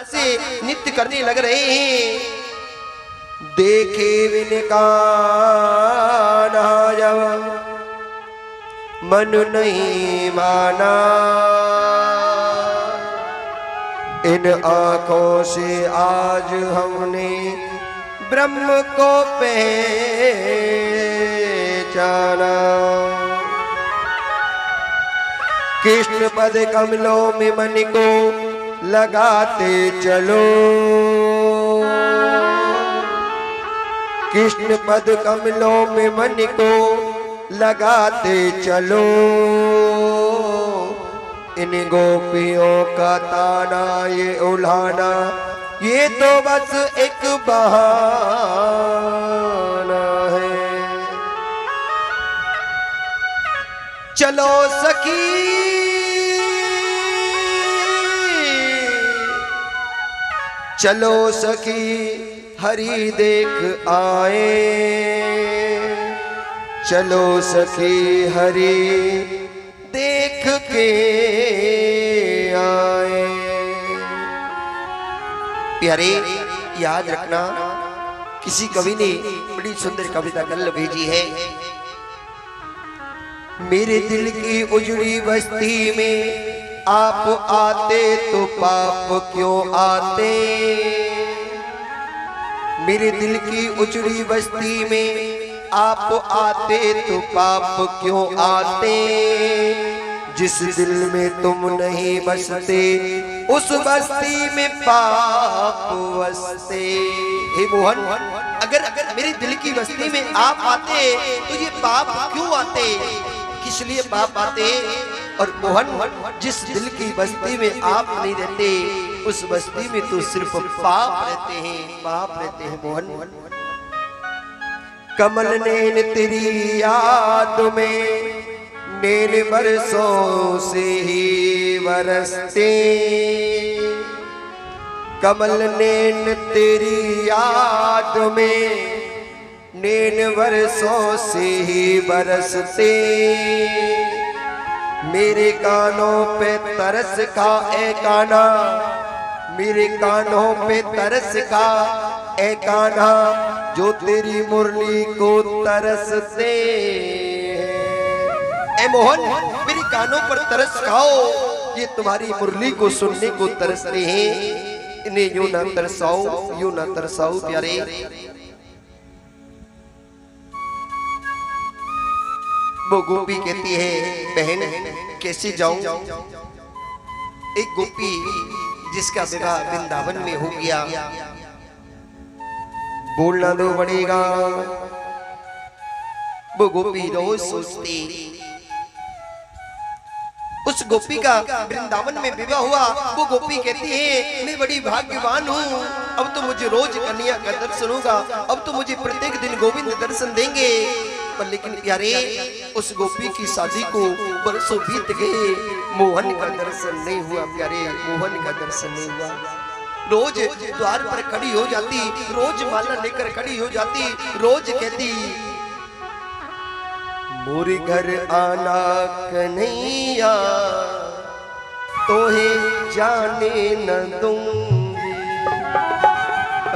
से नित्य करने लग रहे हैं। देखे बिन कान्हा जब मन नहीं माना, इन आंखों से आज हमने ब्रह्म को पहचाना। कृष्ण पद कमलों में मन को लगाते चलो, कृष्ण पद कमलों में मन को लगाते चलो। इन गोपियों का ताना ये उल्हाना, ये तो बस एक बहाना है। चलो सखी चलो सखी हरि देख आए, चलो सखी हरि देख के आए। प्यारे याद रखना, किसी कवि ने बड़ी सुंदर कविता कल भेजी है। मेरे दिल की उजड़ी बस्ती में आप आते तो पाप क्यों आते। मेरे दिल की उजड़ी बस्ती में आप आते तो पाप क्यों आते। जिस दिल में तुम नहीं बसते उस बस्ती में पाप बसते। हे मोहन, अगर मेरे दिल की बस्ती में आप आते तो ये पाप क्यों आते, किस लिए पाप आते। और मोहन, जिस दिल की बस्ती में आप नहीं रहते उस बस्ती में तो सिर्फ पाप रहते हैं, पाप रहते हैं मोहन। कमल नैन तेरी याद में नैन बरसों से ही बरसते। कमल नैन तेरी याद में नैन बरसों से ही बरसते। मेरे कानों पे तरस खा ए कान्हा, मेरे कानों पे तरस खा ए कान्हा, जो तेरी मुरली को तरसते। ए मोहन, मेरी कानों पर तरस खाओ, ये तुम्हारी मुरली को सुनने को तरस रहे हैं। इन्हें यूं ना तरसाओ, यूं ना तरसाओ प्यारे। वो गोपी कहती है, बहन कैसे जाऊं। एक गोपी जिसका विवाह वृंदावन में हो गया, बोलना तो पड़ेगा। वो गोपी रोज सोचती, उस गोपी का वृंदावन में विवाह हुआ। वो गोपी कहती है, मैं बड़ी भाग्यवान हूँ, अब तो मुझे रोज कन्हैया का दर्शन होगा, अब तो मुझे प्रत्येक दिन गोविंद दर्शन देंगे। पर लेकिन प्यारे, उस गोपी की शादी को बरसों बीत गए, मोहन का दर्शन नहीं हुआ। प्यारे, मोहन का दर्शन नहीं हुआ। रोज द्वार पर खड़ी हो जाती, रोज माला लेकर खड़ी हो जाती, रोज कहती, मोरे घर आना कन्हैया तोहे जाने न दूंगी।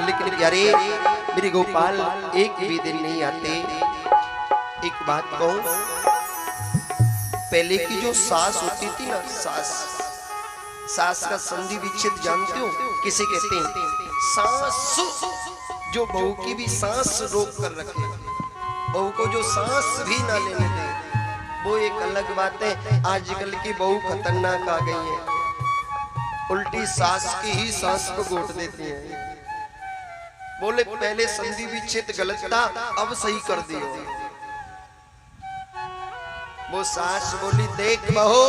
लेकिन प्यारे, मेरे गोपाल एक भी दिन नहीं आते। एक बात कहूं, पहले की जो सास होती थी ना, सास का संधि विच्छेद जानते हो किसे कहते हैं। सास जो बहू की भी सांस रोक कर रखे, बहू को जो सांस भी ना लेने दे, वो एक अलग बात है। आजकल की बहू खतरनाक आ गई है, उल्टी सास की ही सांस को घोट देती है। बोले पहले संधि विच्छेद गलत था, अब सही कर दियो। वो सास बोली, देख बहू,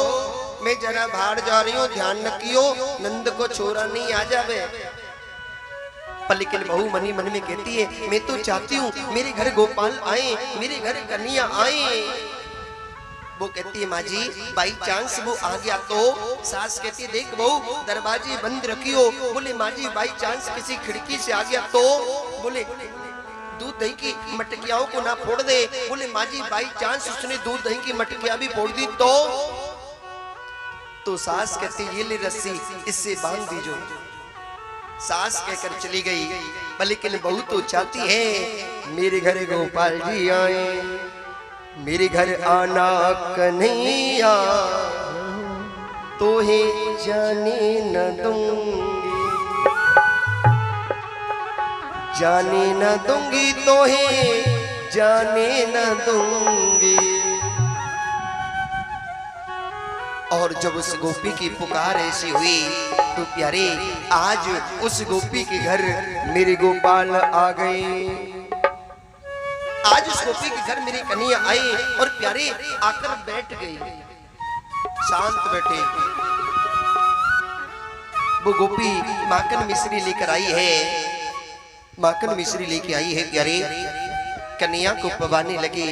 मैं जरा बाहर जा रही हूँ, ध्यान रखियो नंद को छोरा नहीं आ जावे। पर लेकिन बहू मनी मन में कहती है, मैं तो चाहती हूँ मेरे घर गोपाल आए, मेरे घर कन्हैया आए। वो कहती है, माँ जी बाई चांस वो आ गया तो। सास कहती है, देख बहू दरवाजे बंद रखियो। बोले माँ जी बाई चांस किसी खिड़की से आ गया तो। बोले दूध दही की मटकियाओं को ना फोड़ दे। बोले माँ जी बाई चांस उसने दूध दही की मटकियां भी फोड़ दी तो सास कहती, ये ले रस्सी, इससे बांध दीजो। सास कहकर चली गई, लेकिन बहू तो चाहती है मेरे घर गोपाल जी आए, मेरे घर आना कन्हैया तो है जाने न दूंगी, जाने न दूंगी तो है जाने न दूंगी। और जब उस गोपी की पुकार ऐसी हुई तो प्यारे आज उस गोपी के घर मेरे गोपाल आ गए। आज उस गोपी के घर मेरी कन्हैया आई और प्यारे आकर बैठ गई, शांत बैठे। वो गोपी माखन मिश्री लेकर आई है, माखन मिश्री लेके आई है प्यारे। कन्हैया को पवाने लगे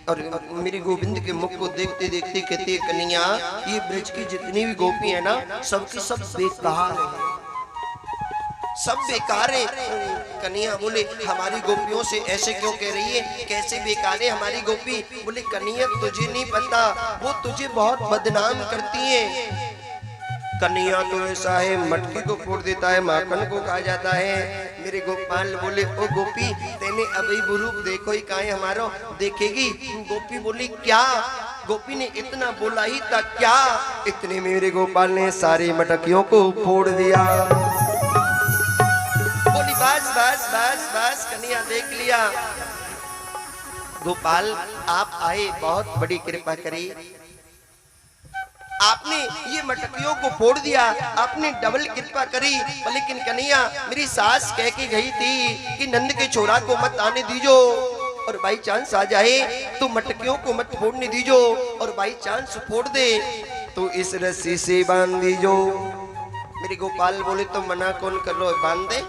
और मेरे गोविंद के मुख को देखते देखते कहते कन्हैया ये ब्रज की जितनी भी गोपी है ना सबकी सब बेकार है, सब बेकार है। कन्हैया बोले हमारी गोपियों से ऐसे क्यों कह रही है, कैसे बेकार है हमारी गोपी? बोले कन्हैया तुझे नहीं पता, वो तुझे बहुत बदनाम करती है। कन्हैया तो ऐसा है मटकी को फोड़ देता है, माखन को खा जाता है। मेरे गोपाल बोले ओ गोपी तेने अभी बुरूप देखो ही काहे हमारो देखेगी। गोपी बोली क्या? गोपी ने इतना बोला ही था क्या? इतने में मेरे गोपाल ने सारी मटकियों को फोड़ दिया। बोली बस बस बस बस कन्हैया देख लिया। गोपाल आप आए, बहुत बड़ी कृपा करी, आपने ये मटकियों को फोड़ दिया, आपने डबल कृपा करी। लेकिन कन्हैया मेरी सास कह के गई थी कि नंद के छोरा को मत आने दीजो, और बाई चांस आ जाए तो मटकियों को मत फोड़ने दीजो, और बाई चांस फोड़ दे तो इस रस्सी से बांध दीजो। मेरे गोपाल बोले तो मना कौन कर रहा है, बांध दे।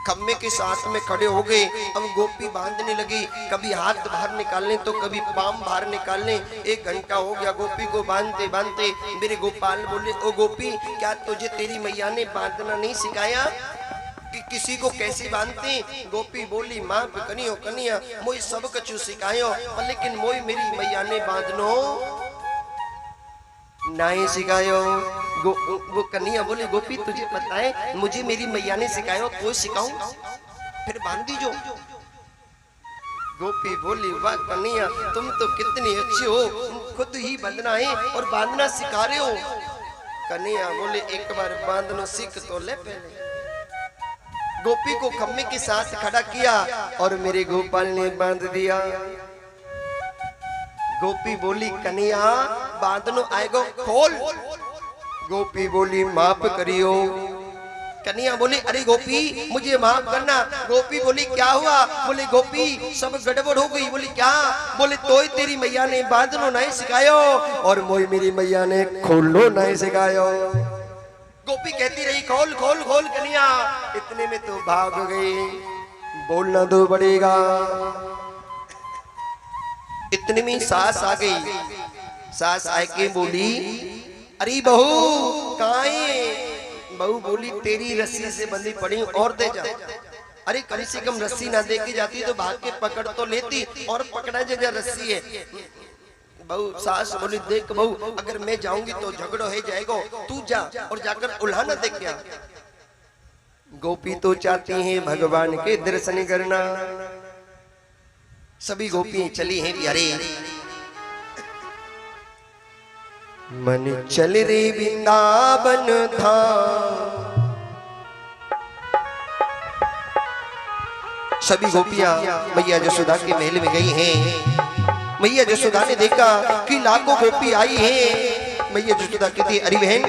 खम्मे के साथ में खड़े हो गए। अब गोपी बांधने लगी, कभी हाथ बाहर निकालने तो कभी पाम बाहर निकालने। 1 घंटा हो गया गोपी को बांधते बांधते। मेरे गोपाल बोले ओ गोपी क्या तुझे तेरी मैया ने बांधना नहीं सिखाया कि किसी को कैसे बांधते? गोपी बोली माँ कनियो कनिया मोई सब कछु सिखायो, लेकिन मोई मेरी मैया ने बांधनो नहीं सिखायो। वो कन्हैया बोले गोपी तुझे पता है मुझे मेरी मैया ने सिखाया तो सिखाऊं, फिर बांध दीजो। गोपी बोली वाह कन्हैया तुम तो कितनी अच्छी हो, खुद ही बंधना है और बांधना सिखा रहे हो। कन्हैया बोले एक बार बांधना सीख तो ले पहले। गोपी को खम्मे के साथ खड़ा किया और मेरे गोपाल ने बांध दिया। गोपी बोली कन्हैया बांधनो आएगो खोल। गोपी बोली माफ करियो। कन्हैया बोली अरे गोपी मुझे माफ करना। गोपी बोली क्या हुआ? बोले गोपी सब गड़बड़ हो गई। बोली क्या? बोले तोय तेरी मैया ने बांधनो नहीं सिखायो और मोई मेरी मैया ने खोलो नहीं सिखायो। गोपी कहती रही खोल खोल खोल। कन्हैया इतने में तो भाग गई, बोलना तो पड़ेगा। इतने में सास आ गई। सास आके बोली अरे बहू कहाँ है? बहू बोली तेरी रस्सी से बंधी पड़ी और दे जा। अरे कम से कम रस्सी ना दे के जाती तो भाग के पकड़ तो लेती, और पकड़ा जगह रस्सी है। बहू सास बोली देख बहू अगर मैं जाऊंगी तो झगड़ा हो जाएगा, तू जा और जाकर उल्हाना देख क्या। गोपी तो चाहती हैं भगवान के दर्शन करना। सभी गोपियां चली हैं प्यारे। मन चल रे वृंदावन था, सभी गोपियां मैया यशोदा के महल में गई हैं। मैया यशोदा ने देखा कि लाखों गोपी आई हैं। मैया यशोदा कहती अरे बहन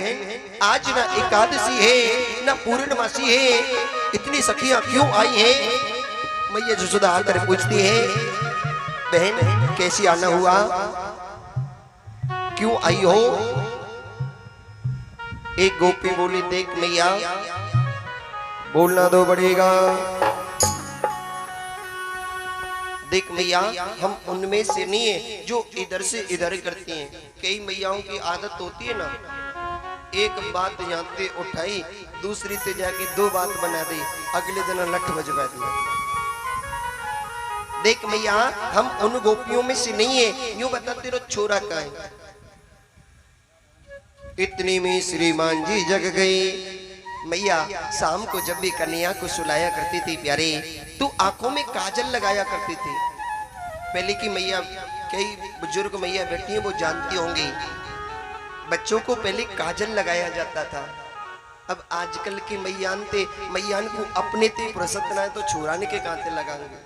आज ना एकादशी है ना पूर्णमासी है, इतनी सखियां क्यों आई हैं? मैया यशोदा आकर पूछती है बहन कैसी आना हुआ, क्यों आई हो? एक गोपी बोली देख मैया बोलना तो पड़ेगा। देख मैया हम उनमें से नहीं है जो इधर से इधर करती हैं। कई मैयाओं की आदत होती है ना, एक बात यहाँ से उठाई दूसरी से जाके 2 बात बना दी, अगले दिन लठ बजवा दिया। देख मैया हम उन गोपियों में से नहीं है। यूं बता तेरा छोरा का है। इतने में श्रीमान जी जग गए। मैया शाम को जब भी कन्या को सुलाया करती थी प्यारे, तो आंखों में काजल लगाया करती थी। पहले की मैया, कई बुजुर्ग मैया बैठी हैं वो जानती होंगी, बच्चों को पहले काजल लगाया जाता था। अब आजकल की मैयान को अपने ते फुर्सत ना है तो छोराने के कांते लगाएंगे,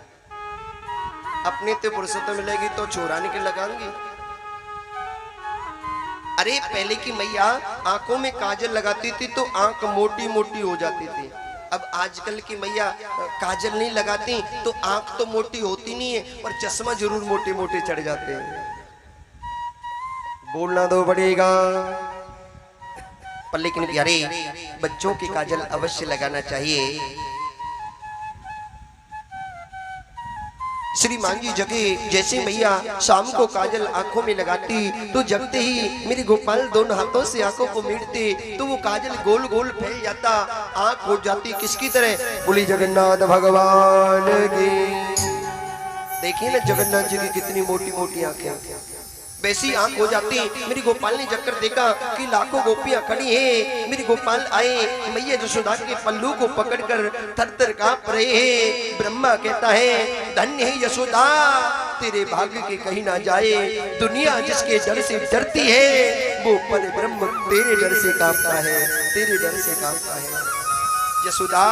अपने ते फुर्सत मिलेगी तो छोराने के लगाएंगे। अरे पहले की मैया आंखों में काजल लगाती थी तो आंख मोटी मोटी हो जाती थी। अब आजकल की मैया काजल नहीं लगाती तो आंख तो मोटी होती नहीं है, पर चश्मा जरूर मोटे मोटे चढ़ जाते हैं। बोलना तो पड़ेगा। पर लेकिन प्यारे, बच्चों की काजल अवश्य लगाना चाहिए। श्री मांगी जगे जैसे मैया शाम को काजल आंखों में लगाती तो जगते ही मेरे गोपाल दोनों हाथों से आंखों को मीटते तो वो काजल गोल गोल फैल जाता, आंख हो जाती किसकी तरह, बोली जगन्नाथ भगवान की। देखिए ना जगन्नाथ जी की कितनी मोटी मोटी आंखें, वैसी आंख हो जाती। मेरी गोपाल ने जगकर देखा कि लाखों गोपियां खड़ी हैं। मेरी गोपाल आए, मैया यशोदा के पल्लू को पकड़कर थर थर कांप रहे हैं। ब्रह्मा कहता है धन्य है यशोदा, तेरे भाग्य के कहीं ना जाए। दुनिया जिसके डर से डरती है वो पर ब्रह्म तेरे डर से कांपता है, तेरे डर से कांपता है। यशोदा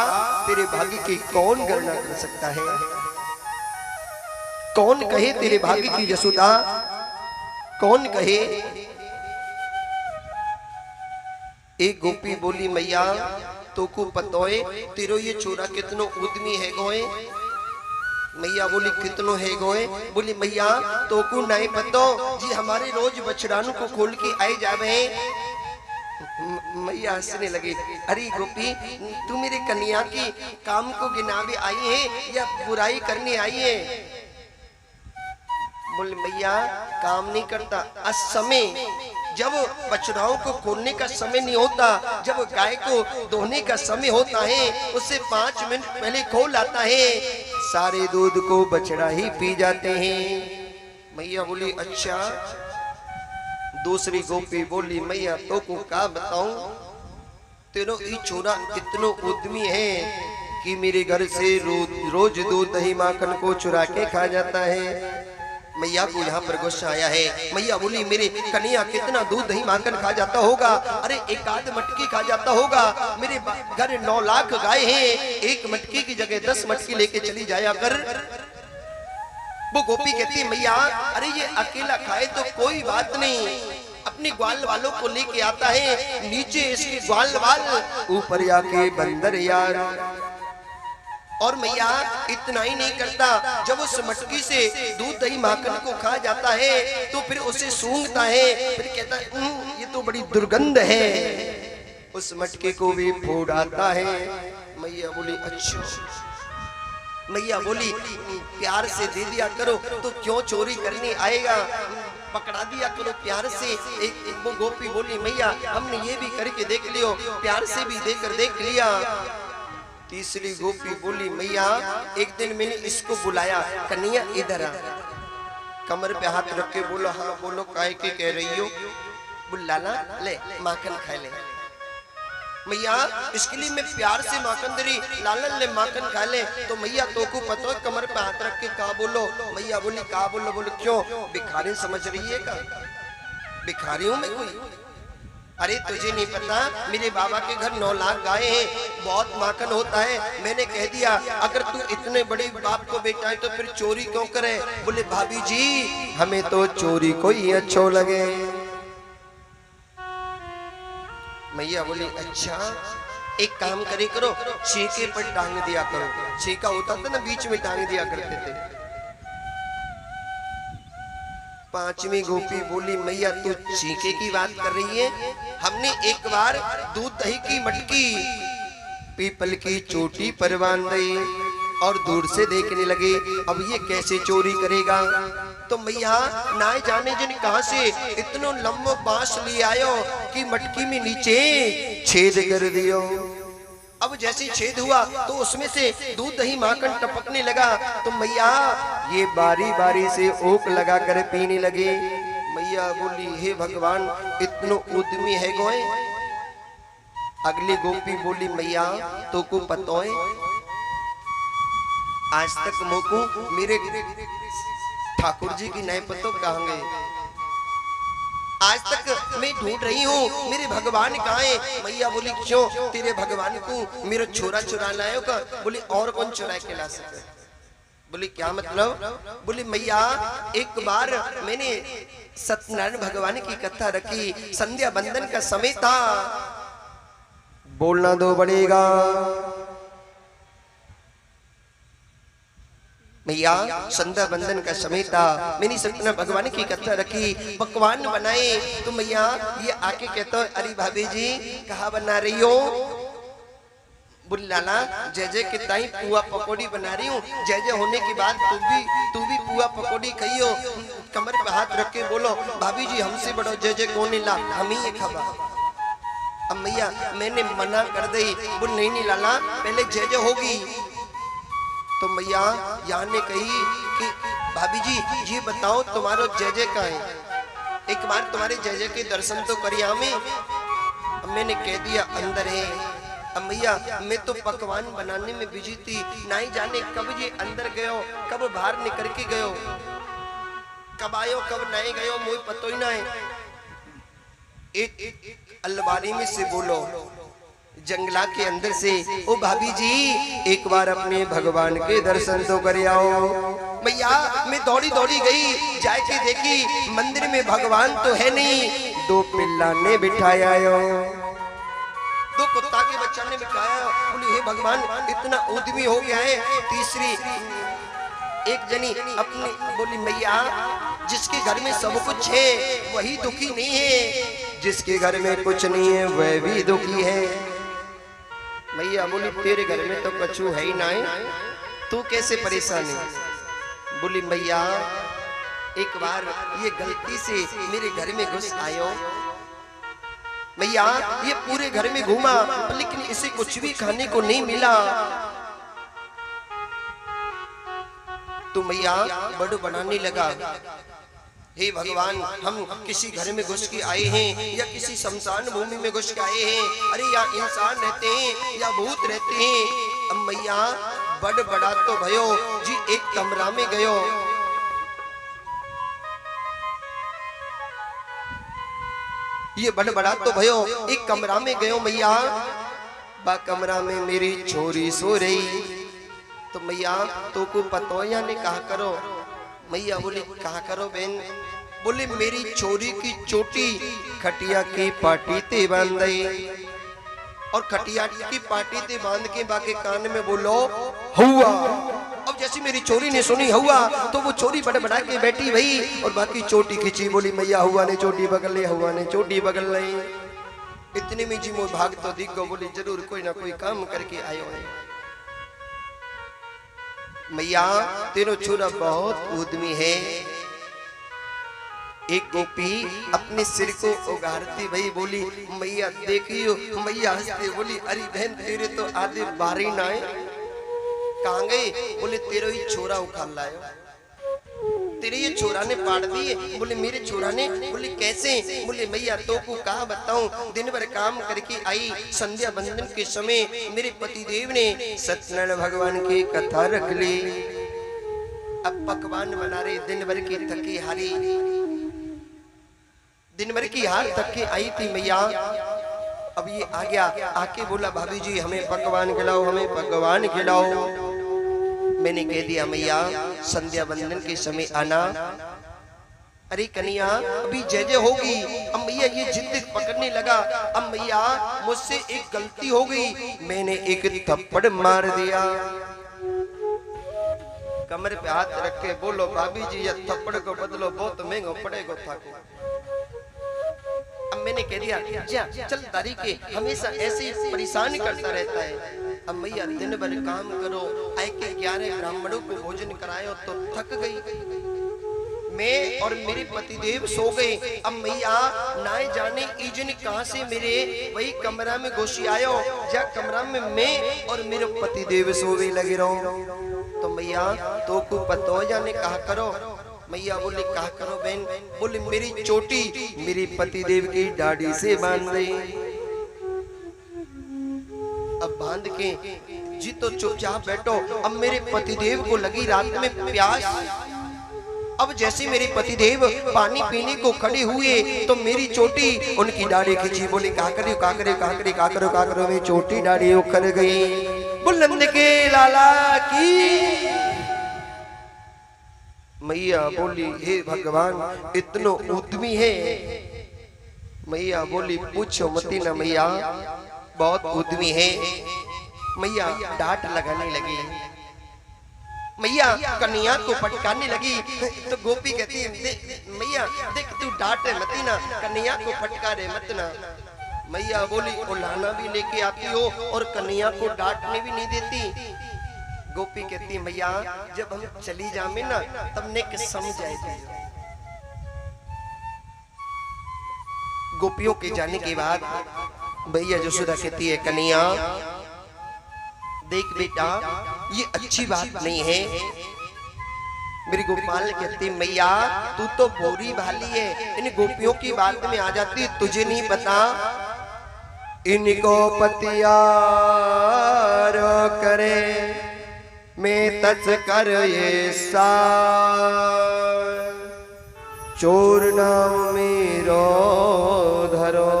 तेरे भाग्य की कौन गणना कर सकता है, कौन कहे तेरे भाग्य की यशोदा, कौन कहे। एक गोपी बोली मैया तो को पतोए तेरो ये छोरा कितनो उद्यमी है गोए। मैया बोली कितनो है गोए, बोली मैया तो को नहीं पतो जी, हमारे रोज बछड़ानु को खोल के आए जावे। मैया हंसने लगे, अरे गोपी तू मेरे कन्या की काम को गिनावे आई है या बुराई करने आई है। बोले मैया काम नहीं करता, असमय जब बछड़ाओं को खोलने का समय नहीं होता, जब गाय को दोहने का समय होता है उससे 5 मिनट पहले खोल आता है, सारे दूध को बछड़ा ही पी जाते हैं। मैया बोली अच्छा। दूसरी गोपी बोली मैया तो को का बताऊं, तेरो ये छोरा इतनो उद्यमी है कि मेरे घर से रोज दूध दही माखन को चुरा के खा जाता है। मैया को यहाँ पर गुस्सा आया है। मैया बोली मेरे कन्या कितना दूध दही माखन खा जाता होगा, अरे एक आध मटकी खा जाता होगा। मेरे घर 9 लाख गाय हैं, एक मटकी की जगह 10 मटकी लेके चली जाया कर। वो गोपी कहती है मैया अरे ये अकेला खाए तो कोई बात नहीं, अपने ग्वाल वालों को लेके आता है, नीचे इसके ग्वाल वाल ऊपर जाके बंदर यार। और मैया इतना ही नहीं करता, जब उस मटकी से दूध दही माखन को खा जाता है तो फिर उसे सूंघता है, फिर कहता है ये तो बड़ी दुर्गंध है, उस मटके को भी फोड़ आता है। मैया बोली अच्छा। मैया बोली प्यार से दे दिया करो तो क्यों चोरी करने आएगा, पकड़ा दिया करो प्यार से। एक वो गोपी बोली मैया हमने ये भी करके देख लियो, प्यार से भी देकर देख लिया। तीसरी गोपी बोली मैया एक दिन मैंने इसको बुलाया, कन्या इधर आ, कमर पे हाथ रख के बोलो हाँ बोलो काहे के कह रही हो। बोल लाला ले माखन खा ले। मैया इसके लिए मैं प्यार से माखन दे रही, लाला ले माखन खा ले। तो मैया तो को पता है कमर पे हाथ रख के का बोलो। मैया बोली का बोलो। बोलो क्यों भिखारी समझ रही है का, भिखारी हूं मैं कोई। अरे तुझे नहीं पता मेरे बाबा के घर 9 लाख गाय हैं, बहुत माखन होता है। मैंने कह दिया अगर तू इतने बड़े बाप को बेटा है तो फिर चोरी क्यों करे। बोले भाभी जी हमें तो चोरी को ही अच्छा लगे। मैया बोली अच्छा एक काम करे करो, छीके पर टांग दिया करो। छीका होता था ना बीच में टांग दिया करते थे। पांचवी गोपी बोली मैया तू छीके की बात कर रही है, हमने एक बार दूध दही की मटकी पीपल की चोटी पर बांध दी और दूर से देखने लगे अब ये कैसे चोरी करेगा। तो मैया ना जाने जिन कहां से इतना लंबा बांस ले आयो कि मटकी में नीचे छेद कर दियो। अब जैसे छेद हुआ तो उसमें से दूध दही माखन टपकने लगा। तो मैया ये बारी बारी से ओक लगा कर पीने लगे। मैया बोली हे भगवान इतनो उद्यमी है गोए, अगली गोपी बोली मैया तो को पतो है आज तक मोको मेरे ठाकुर जी की नहीं पतो कहाँ गए। आज तक मैं ढूंढ रही हूँ मेरे भगवान कहाँ है। मैया बोली क्यों तेरे भगवान को मेरा छोरा चुरा लायो का। बोली और कौन चुरा के ला सके। बोली क्या मतलब। बोली मैया एक बार मैंने सत्यनारायण भगवान की कथा रखी, संध्या बंदन का समय था, बोलना दो पड़ेगा। मैया संध्या बंदन का समय था, मैंने सत्यनारायण भगवान की कथा रखी, पकवान बनाए। तो मैया ये आके कहता है अरे भाभी जी कहाँ बना रही हो। बोली लाला जय जय के ताई पुआ पकौड़ी बना रही हूँ। जय जय होने के बाद तू भी पुआ पकौड़ी खाई हो। कमर पे हाथ रख के बोलो भाभी जी हमसे बड़ो जय जय कौन ला, हम ही ये खबा। अब मैया मैंने मना कर दी। बोल नहीं लाला पहले जय जय होगी। तो मैया यहाँ ने कही कि भाभी जी ये बताओ तुम्हारो जय जय का है, एक बार तुम्हारे जय जय के दर्शन तो करिए हमें। अब मैंने कह दिया अंदर है। अब मैया मैं तो पकवान बनाने में बिजी थी, नहीं जाने कब ये अंदर गयो कब बाहर निकल के गयो, कब आयो कब नहीं गयो मुझे पता ही ना है। एक अलमारी में से बोलो जंगला के अंदर से ओ भाभी जी एक बार अपने भगवान के दर्शन तो कर आओ। मैया मैं दौड़ी दौड़ी गई, जाके देखी मंदिर में भगवान तो है नहीं, दो पिल्ला ने बिठाया दो कुत्ता के बच्चा ने बिठाया। बोली हे भगवान इतना उद्यमी हो गया है। तीसरी एक जनी अपनी बोली मैया जिसके घर में सब कुछ है वही दुखी नहीं है, जिसके घर में कुछ नहीं है वह भी दुखी है। मैया बोली तेरे घर में तो कुछ है ही ना, तू कैसे परेशान है। बोली मैया एक बार ये गलती से मेरे घर में घुस आयो। मैया ये पूरे घर में घूमा लेकिन इसे कुछ भी खाने को नहीं मिला। तो मैया बड़ बनाने लगा हे भगवान हम किसी घर में घुस के आए हैं या किसी शमशान भूमि में घुस के आए हैं, अरे या इंसान रहते हैं या भूत रहते हैं। अब मैया बड़ बड़ा तो भयो जी एक कमरा में गयो। ये बड़ बड़ा तो भयो एक कमरा में गयो मैया, बा कमरा में मेरी छोरी सो रही। तो मैया तो को पतो या ने कहा करो। मैया बोली कहा करो बहन। बोले मेरी छोरी की चोटी खटिया की पाटी ते बांध दई, और खटिया की पाटी ते बांध के बाके कान में बोलो हुआ। अब जैसी मेरी छोरी ने सुनी हुआ तो वो छोरी बड़ा के बैठी भई और बाकी चोटी खींची। बोली मैया हुआ ने चोटी बगल ले, हुआ ने चोटी बगल ली। इतने में जी मोह भाग तो दिख गो। बोली जरूर कोई ना कोई काम करके आयो है। मैया तेरो छोरा बहुत उद्यमी है। एक गोपी अपने सिर को उगारती भई बोली मैया देखियो। मैया हंसते बोली अरे बहन तेरे तो आधे बारी ना है, कहाँ गए। बोले तेरे ही छोरा उखाड़ लायो, तेरे ये छोरा ने पाड़ दिए। बोले मेरे छोरा ने। बोले कैसे। बोले मैया तो को कहा बताऊं, दिन भर काम करके आई, संध्या बंदन के समय मेरे पतिदेव ने सत्यनारायण भगवान की कथा रख ली। अब पकवान बना रहे, दिन भर की थकी हारी, दिन भर की हार थक के आई थी मैया। अब ये आ गया, आके बोला भाभी जी हमें पकवान खिलाओ, हमें पकवान खिलाओ। मैंने कह दिया मैया संध्या बंदन के समय आना। अरे कन्या अभी जय जय होगी। अब मैया ये जिद पकड़ने लगा। अब मैया मुझसे एक गलती हो गई, मैंने एक थप्पड़ मार दिया। कमर पे हाथ रख के बोलो भाभी जी ये थप्पड़ को बदलो, बहुत महंगा पड़ेगा थाको। अब मैंने कह दिया जा चल दारी के हमेशा ऐसे परेशान करता रहता है। अब मैया दिन भर काम करो, आए के 11 ब्राह्मणों को भोजन करायो तो थक गई। मैं और मेरे पतिदेव सो गए। अब मैया ना जाने ईजन कहां से मेरे वही कमरा में घुसी आयो, जा कमरा में मैं और मेरे पतिदेव सोवे लगे रहो। तो मैया तो को पतो जाने कहा करो। मैया बोले कहा करो बहन। बोले मेरी चोटी मेरी पतिदेव की दाढ़ी से बांध दे। अब बांध के जी तो चुपचाप बैठो। अब मेरे पतिदेव को लगी रात में प्यास। अब जैसे मेरे पतिदेव पानी पीने को खड़े हुए तो मेरी चोटी उनकी दाढ़ी खींची। बोली का करो का करो का करो का करो का करो, मेरी चोटी दाढ़ी उखड़ गई। बुलंद के लाला की मैया बोली हे भगवान इतनो उद्यमी है। मैया बोली पूछो मती ना मैया, बहुत उद्यमी है। मैया डांट लगाने लगी। मैया कन्हैया को पटकाने लगी तो गोपी कहती है मैया देख तू डांटे मती ना, कन्हैया को फटकारे मत ना। मैया बोली उलाना भी लेके आती हो और कन्हैया को डांटने भी नहीं देती। गोपी कहती मैया जब हम चली जामे ना तब ने समझ आएगी। गोपियों के जाने के बाद भैया यशोदा कहती है कन्हैया देख बेटा ये अच्छी बात नहीं है। मेरी गोपाल कहती मैया तू तो भोरी भाली है, इन गोपियों की बात में आ जाती, तुझे नहीं पता इनको पतियार करे मैं तच कर ये सा चोर नाम मेरो धरो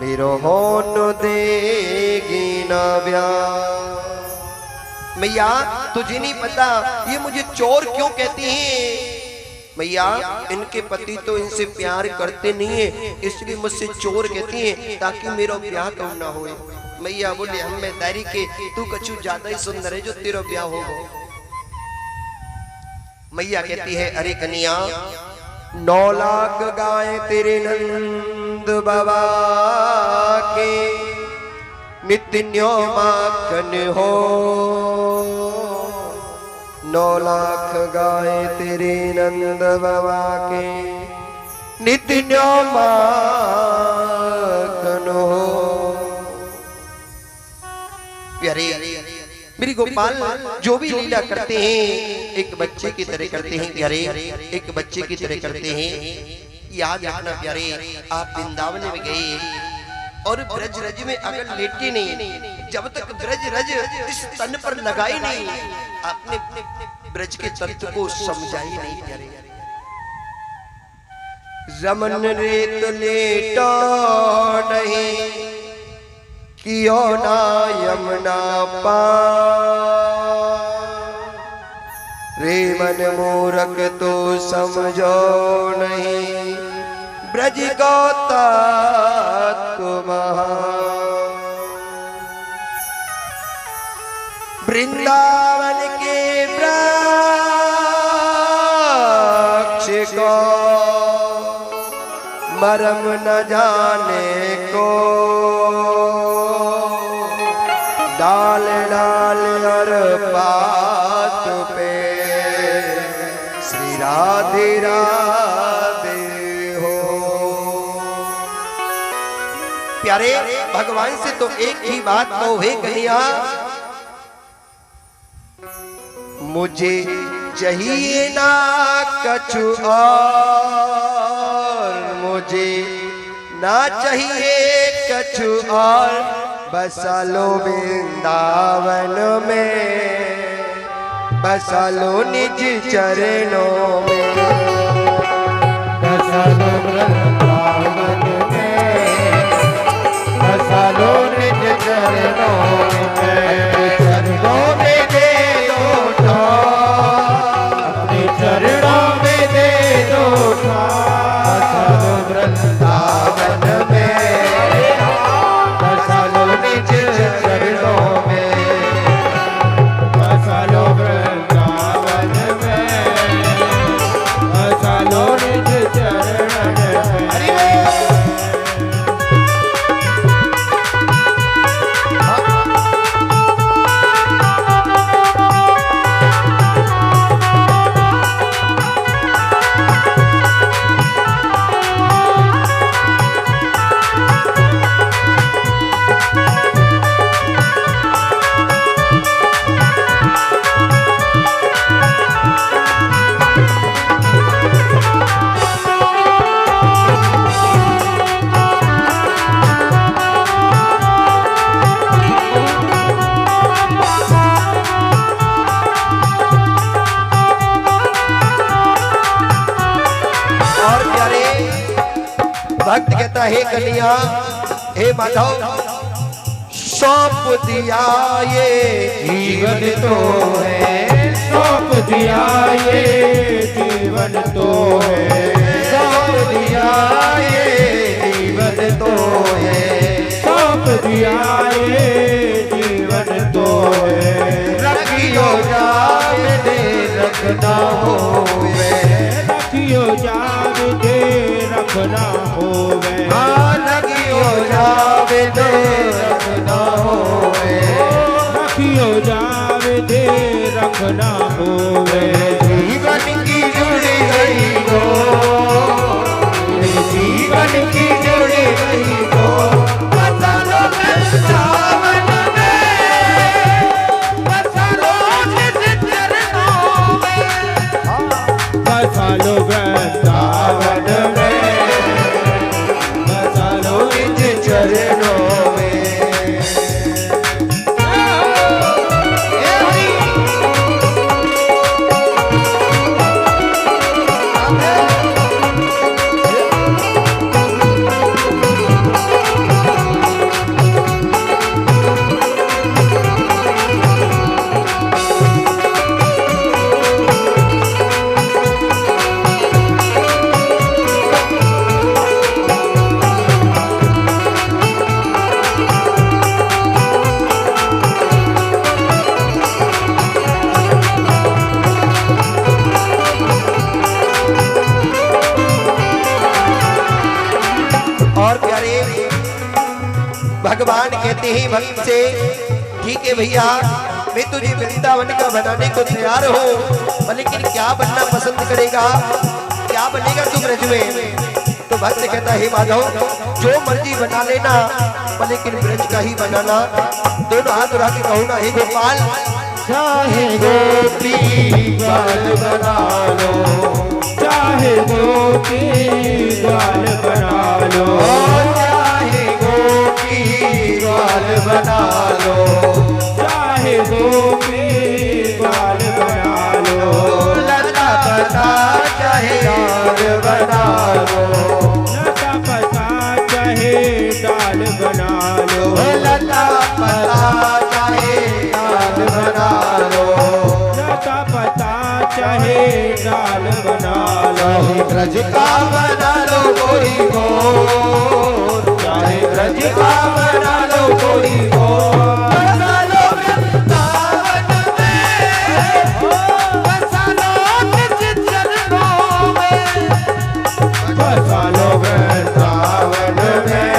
मेरो होन देगी ना ब्याह। मैया तुझे नहीं पता ये मुझे चोर क्यों कहती हैं। मैया इनके पति तो इनसे प्यार करते नहीं है इसलिए मुझसे चोर कहती हैं ताकि मेरा ब्याह कम ना होए। मैया बोले हम में दारी के तू कछु ज्यादा ही सुंदर है जो तेरा ब्याह होगा। मैया कहती है अरे कन्या 9 लाख गाय तेरे नंद बाबा के नित्य न्यो माखन हो। 9 लाख गाय तेरे नंद बाबा के नित्य न्यो माखन हो। प्यारे मेरी गोपाल जो भी लीला करते हैं एक बच्चे की तरह करते हैं प्यारे, एक बच्चे की तरह करते हैं। याद रखना प्यारे आप वृंदावन में गए और ब्रज रज में अगर लेटे नहीं, जब तक ब्रज रज इस तन पर लगाई नहीं आपने ब्रज के तत्व को समझा ही नहीं प्यारे। रमन रेत लेटो नहीं कियो ना यमुना पार रे मन मूरख तो समझो नहीं ब्रज को वृंदावन के वृक्ष को मरम न जाने को डाल डाल और पात पे श्री राधे राधे हो। प्यारे भगवान से तो एक ही बात कहो हे कन्हैया मुझे चाहिए ना कछु और, मुझे ना चाहिए कछु और, बसा लो वृंदावन में बसा लो निज चरणों में। बसा लो वृंदावन में बसा लो निज चरणों में। चरणों में दे दो अपने चरणों में दे दो बसा लो वृंदावन में बसा लो निज चरणों में। बसा लो वृंदावन में बसा लो निज चरण में। कहता हे कन्या हे माधव सौंप दिया ये जीवन तो है, सौंप दिया ये जीवन तो है, सौंप दिया ये जीवन तो है, सौंप दिया ये जीवन तो है। रखियो जावे रखना होवे, रखियो जावे रखना होवे, हाँ रखियो जावे रखना होवे, रखियो जावे रखना होवे। जीवन की जुड़ी गई हो, जीवन की जुड़ी गई हो, बसा लो वृंदावन में, बसा लो निज चरणों में, बसा लो वृंदावन में, बसा लो निज चरणों में। और प्यारे भगवान कहते हैं भक्त से ठीक है भैया मैं तुझे वृंदावन का बनाने को तैयार हूँ, लेकिन क्या बनना पसंद करेगा, क्या बनेगा तू ब्रज में? तो भक्त कहता है माधव जो मर्जी बना लेना, लेकिन ब्रज का ही बनाना। दोनों हाथ उठा के कहूँ ना हे गोपाल, चाहे गोपी ग्वाल बना लो, चाहे गोपी ग्वाल बना लो, चाहे गोपी ग्वाल बना लो, चाहे गोपी ग्वाल बना लो, लता पता चाहे डाल बना लो, लता पता चाहे डाल बना लो, लता पता चाहे डाल बना लो, लता पता चाहे डाल बना लो। ब्रज का बना लो कोई गोर, चाहे ब्रज का बना लो कोई गोर, बसा लो वृंदावन में, बसा लो निज चरणों में, बसा लो वृंदावन में,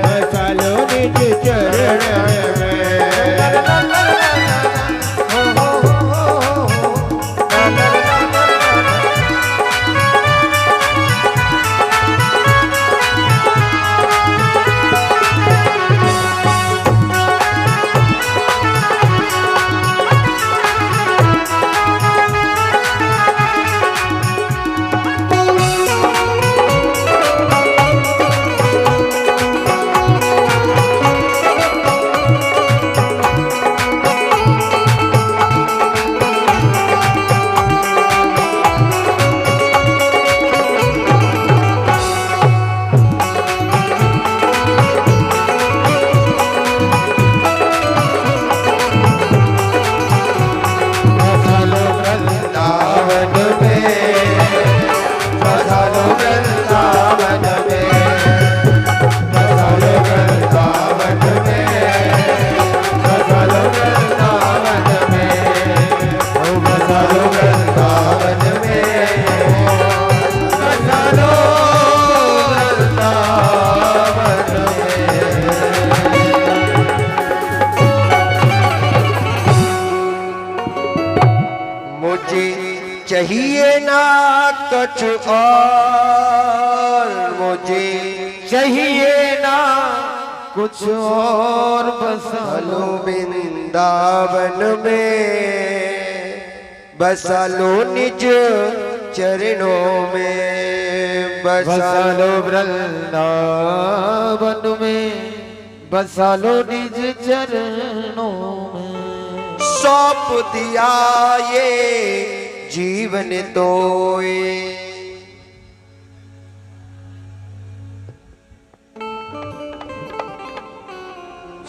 बसा लो निज चरण में। चाहिए ना कुछ और, मुझे चाहिए ना कुछ और, बसा लो वृंदावन में, बसा लो निज चरणों में, बसा लो वृंदावन में, बसा लो निज चरणों में। सौंप दिया ये जीवन तो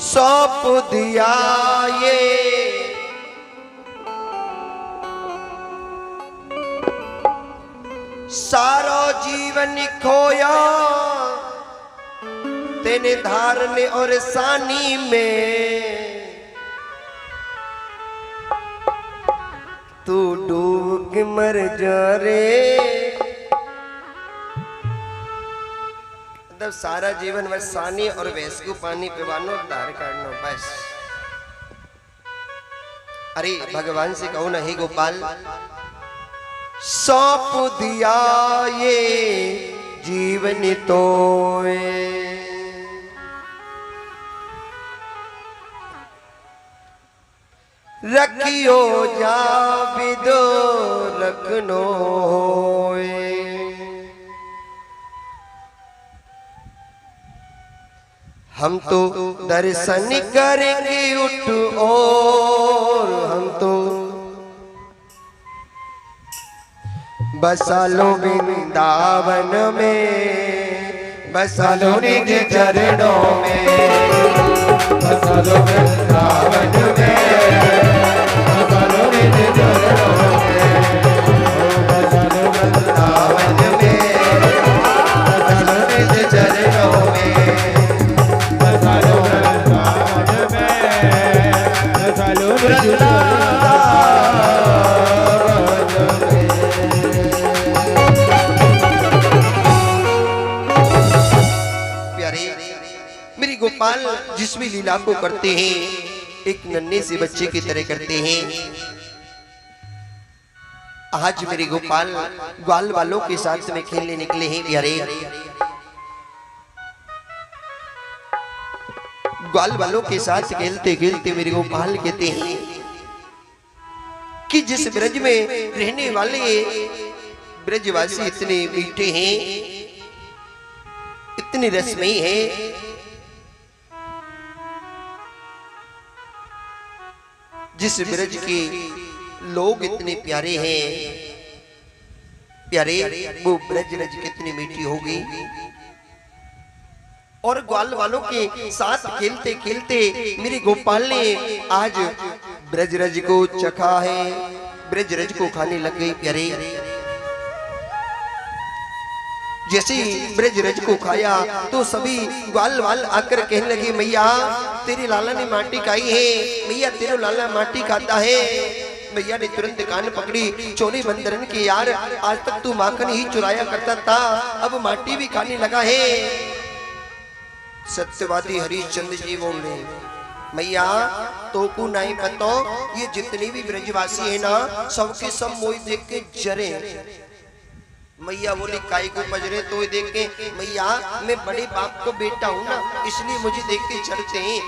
सौंप दिया ये सारो जीवन खोया तेने धारने और सानी में तू डूब के मर जा रे। मतलब सारा जीवन बस सानी और भैंस को पानी पिवानो धार काटनो बस। अरे भगवान से कहो ना, हे गोपाल सौंप दिया ये जीवन तो रखियो जा विदो रखनो हम तो दर्शन करेंगे उठ और हम तो बसा लो वृंदावन में, बसा लो निज चरणों में, बसा लो वृंदावन में, बसा लो निज चरणों में, बसा लो वृंदावन में, बसा लो निज चरणों में, बसा लो वृंदावन में, बसा लो निज चरणों में। गोपाल जिस भी लीला को करते हैं एक नन्हे से बच्चे की तरह करते हैं। आज मेरे गोपाल ग्वाल वालों के साथ में खेलने निकले हैं प्यारे। ग्वाल वालों के साथ खेलते खेलते मेरे गोपाल कहते हैं कि जिस ब्रज में रहने वाले ब्रजवासी इतने मीठे हैं, इतने रसमयी हैं, जिस ब्रज के लोग इतने प्यारे हैं, प्यारे वो ब्रज रज कितनी मीठी होगी। और ग्वाल वालों के साथ खेलते खेलते मेरे गोपाल ने आज ब्रज रज को चखा है, ब्रज रज को खाने लग गई प्यारे। जैसे ब्रज रज को खाया तो सभी ग्वाल वाल आकर कहने लगे मैया तेरे लाला ने माटी खाई है, मैया तेरे लाला माटी खाता है। मैया ने तुरंत कान पकड़ी, चोरी बंदरन की यार आज तक तू माखन ही चुराया करता था, अब माटी भी खाने लगा है। सत्यवादी हरिश्चंद्र जी बोले मैया तो को नहीं पता, ये जितने भी ब्रजवासी है ना सबके सब मोई देख के जरे। मैया बोली काई को पजरे तो देख के, मैया मैं बड़े बाप को बेटा हूँ ना इसलिए मुझे देख के चढ़ते हैं।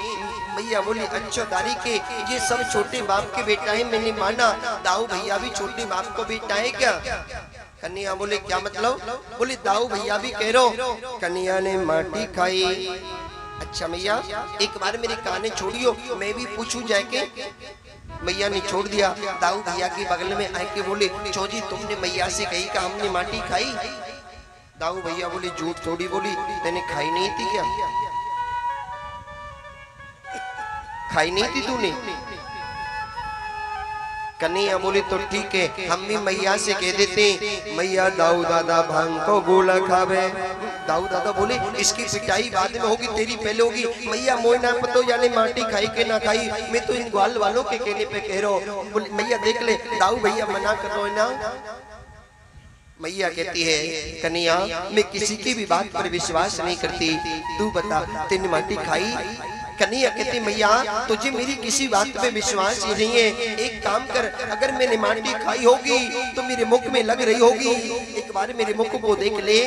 मैया बोली अच्छा दारी के ये सब छोटे बाप के बेटा है, मैंने माना दाऊ भैया भी छोटे बाप को बेटा है क्या। कन्हैया बोले क्या मतलब, बोले दाऊ भैया भी कह रहो। कन्हैया ने माटी खाई। अच्छा मैया एक बार मेरे काने छोड़ियो मैं भी पूछूं जाके। मैया ने छोड़ दिया। दाऊ भैया के बगल में आके बोले चौजी तुमने मैया से कही कि हमने माटी खाई। दाऊ भैया बोले झूठ थोड़ी बोली, तेने खाई नहीं थी क्या, खाई नहीं थी तूने। कन्हैया बोले तो ठीक है हम भी मैया से कह देते मैया दाऊ दादा भांग को गोला खावे। दाऊ दादा बोले इसकी पिटाई बाद में होगी, तेरी पहले होगी। मैया मोय ना पतो यानी माटी खाई के ना खाई, मैं तो इन ग्वाल वालों के कहने पे कह रहा हूँ। मैया देख ले दाऊ भैया मना कर दो ना। मैया कहती है कन्हैया मैं किसी की भी बात पर विश्वास नहीं करती, तू बता तेने माटी खाई। कन्हैया कहती मैया तुझे मेरी किसी बात पे विश्वास ही नहीं है, एक काम कर अगर मैंने माटी खाई होगी तो मेरे मुख में लग रही होगी, एक बार मेरे मुख को देख ले।